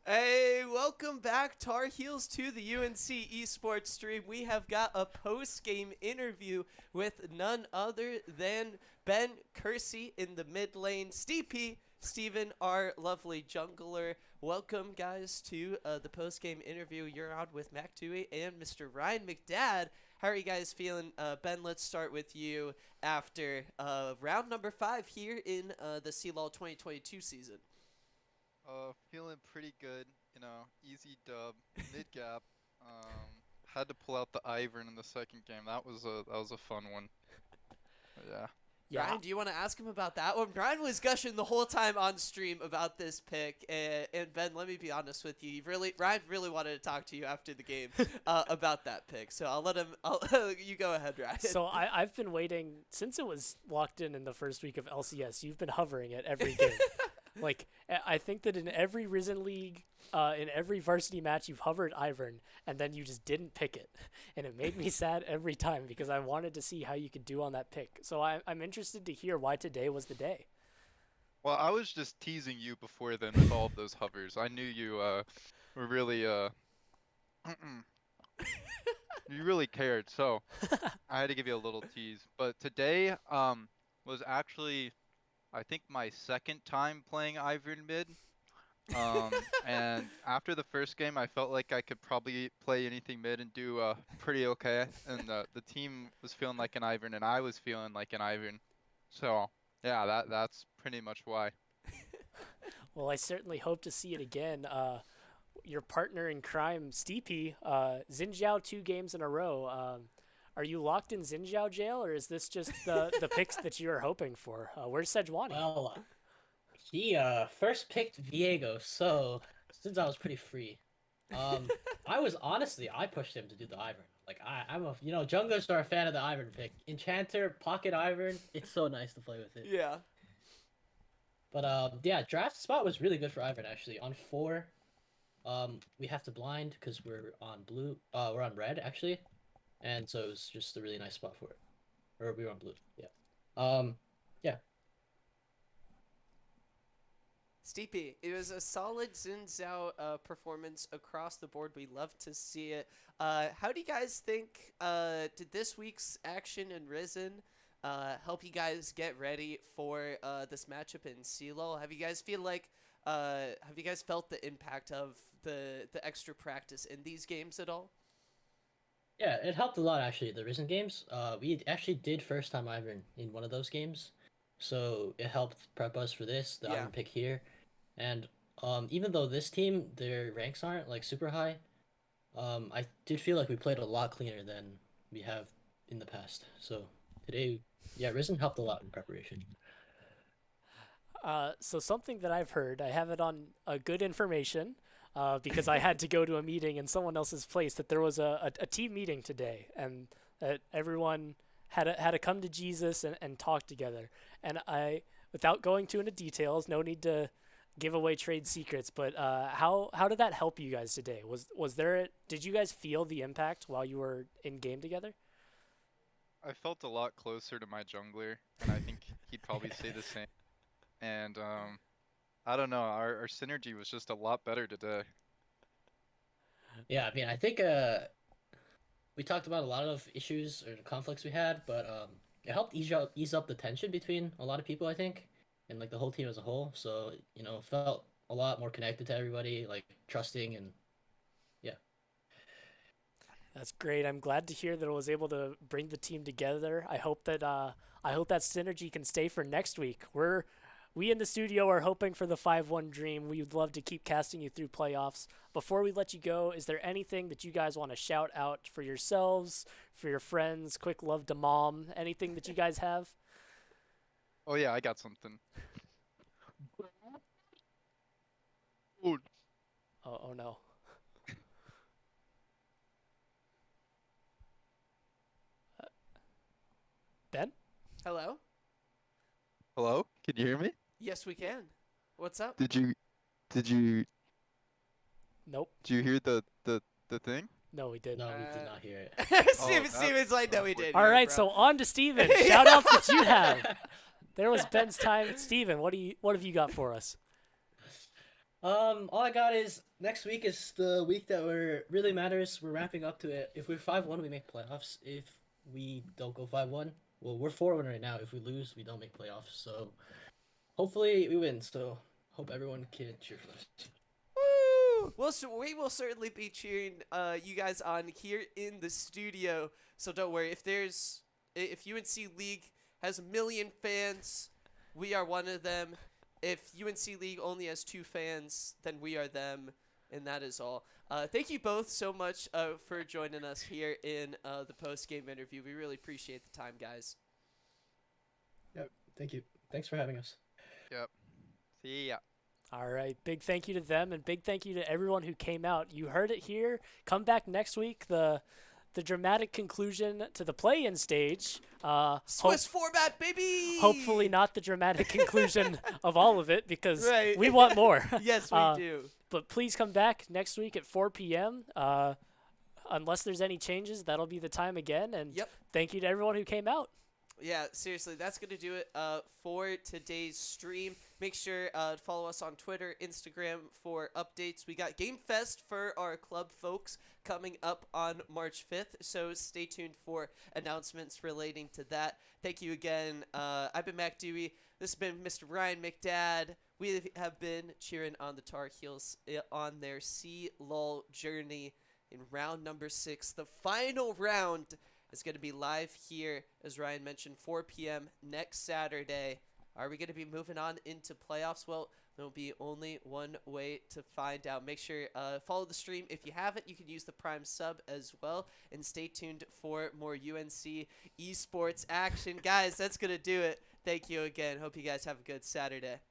Hey, welcome back, Tar Heels, to the UNC Esports stream. We have got a post-game interview with none other than Ben Kersey in the mid lane, Steven, our lovely jungler. Welcome, guys, to the post-game interview. You're on with Mac Tui and Mr. Ryan McDad. How are you guys feeling? Ben, let's start with you after round number 5 here in the CLoL 2022 season. Feeling pretty good. Easy dub, mid gap. Had to pull out the Ivern in the second game. That was a fun one. But yeah. Yeah. Ryan, do you want to ask him about that one? Ryan was gushing the whole time on stream about this pick, and Ben, let me be honest with you. Ryan really wanted to talk to you after the game about that pick. So I'll let him. You go ahead, Ryan. So I've been waiting since it was locked in the first week of LCS. You've been hovering at every game. Like, I think that in every Risen League, in every varsity match, you've hovered Ivern, and then you just didn't pick it. And it made me sad every time because I wanted to see how you could do on that pick. So I'm interested to hear why today was the day. Well, I was just teasing you before then with all of those hovers. I knew you were really you really cared, so I had to give you a little tease. But today was actually, I think, my second time playing Ivern mid. And after the first game, I felt like I could probably play anything mid and do pretty okay. And the team was feeling like an Ivern, and I was feeling like an Ivern. So yeah, that's pretty much why. Well, I certainly hope to see it again. Your partner in crime, Steepy, Xinjiao 2 games in a row. Are you locked in Xinjiao jail, or is this just the picks that you are hoping for? Where's Sejuani? Well, he first picked Viego, so since I was pretty free, I pushed him to do the Ivern. Like I'm a junglers are a fan of the Ivern pick. Enchanter, Pocket Ivern, it's so nice to play with it. Yeah. But yeah, draft spot was really good for Ivern actually. On 4, we have to blind because we're on blue. We're on red actually, and so it was just a really nice spot for it. Or we were on blue. Yeah. Yeah. Steepy, it was a solid Xinjiao performance across the board. We love to see it. How do you guys think did this week's action in Risen help you guys get ready for this matchup in CLoL? Have you guys felt the impact of the extra practice in these games at all? Yeah, it helped a lot actually. The Risen games, we actually did first time Ivern in one of those games, so it helped prep us for the Ivern pick here. And even though this team, their ranks aren't like super high, I did feel like we played a lot cleaner than we have in the past. So today, yeah, Risen helped a lot in preparation. So something that I've heard, I have it on good information, because I had to go to a meeting in someone else's place, that there was a team meeting today, and that everyone had to come to Jesus and talk together. And without going into details, no need to give away trade secrets, but how did that help you guys today? Did you guys feel the impact while you were in game together? I felt a lot closer to my jungler, and I think he'd probably say the same. And I don't know, our synergy was just a lot better today. Yeah, I mean, I think we talked about a lot of issues or conflicts we had, but it helped ease up the tension between a lot of people, I think, and like the whole team as a whole. So, felt a lot more connected to everybody, like trusting, and yeah. That's great. I'm glad to hear that it was able to bring the team together. I hope that synergy can stay for next week. We in the studio are hoping for the 5-1 dream. We'd love to keep casting you through playoffs. Before we let you go, is there anything that you guys want to shout out for yourselves, for your friends, quick love to mom, anything that you guys have? Oh yeah, I got something. Oh, Oh no. Ben? Hello? hello? Can you hear me? Yes, we can. What's up? Did you Nope. hear the thing? No, we didn't. No, we did not hear it. Steven's like, no, we did. All right, so on to Steven. Shout outs that you have. There was Ben's time. Steven, what have you got for us? All I got is next week is the week that really matters. We're ramping up to it. If we're 5-1, we make playoffs. If we don't go 5-1, well, we're 4-1 right now. If we lose, we don't make playoffs. So hopefully we win. So hope everyone can cheer for us. Woo! Well, so we will certainly be cheering you guys on here in the studio. So don't worry. If UNC League has 1 million fans, we are one of them. If UNC League only has 2 fans, then we are them, and that is all. Thank you both so much for joining us here in the post-game interview. We really appreciate the time, guys. Yep. Thank you. Thanks for having us. Yep. See ya. All right. Big thank you to them, and big thank you to everyone who came out. You heard it here. Come back next week. The dramatic conclusion to the play-in stage. Swiss format, baby! Hopefully not the dramatic conclusion of all of it, because Right. we want more. Yes, we do. But please come back next week at 4 p.m. Unless there's any changes, that'll be the time again. And Yep. thank you to everyone who came out. Yeah, seriously, that's going to do it for today's stream. Make sure to follow us on Twitter, Instagram for updates. We got Game Fest for our club folks coming up on March 5th, so stay tuned for announcements relating to that. Thank you again. I've been Mac Dewey. This has been Mr. Ryan McDad. We have been cheering on the Tar Heels on their CLoL journey in round number 6, the final round. Is going to be live here, as Ryan mentioned, 4 p.m. next Saturday. Are we going to be moving on into playoffs? Well, there'll be only one way to find out. Make sure follow the stream. If you haven't, you can use the Prime sub as well. And stay tuned for more UNC esports action. Guys, that's going to do it. Thank you again. Hope you guys have a good Saturday.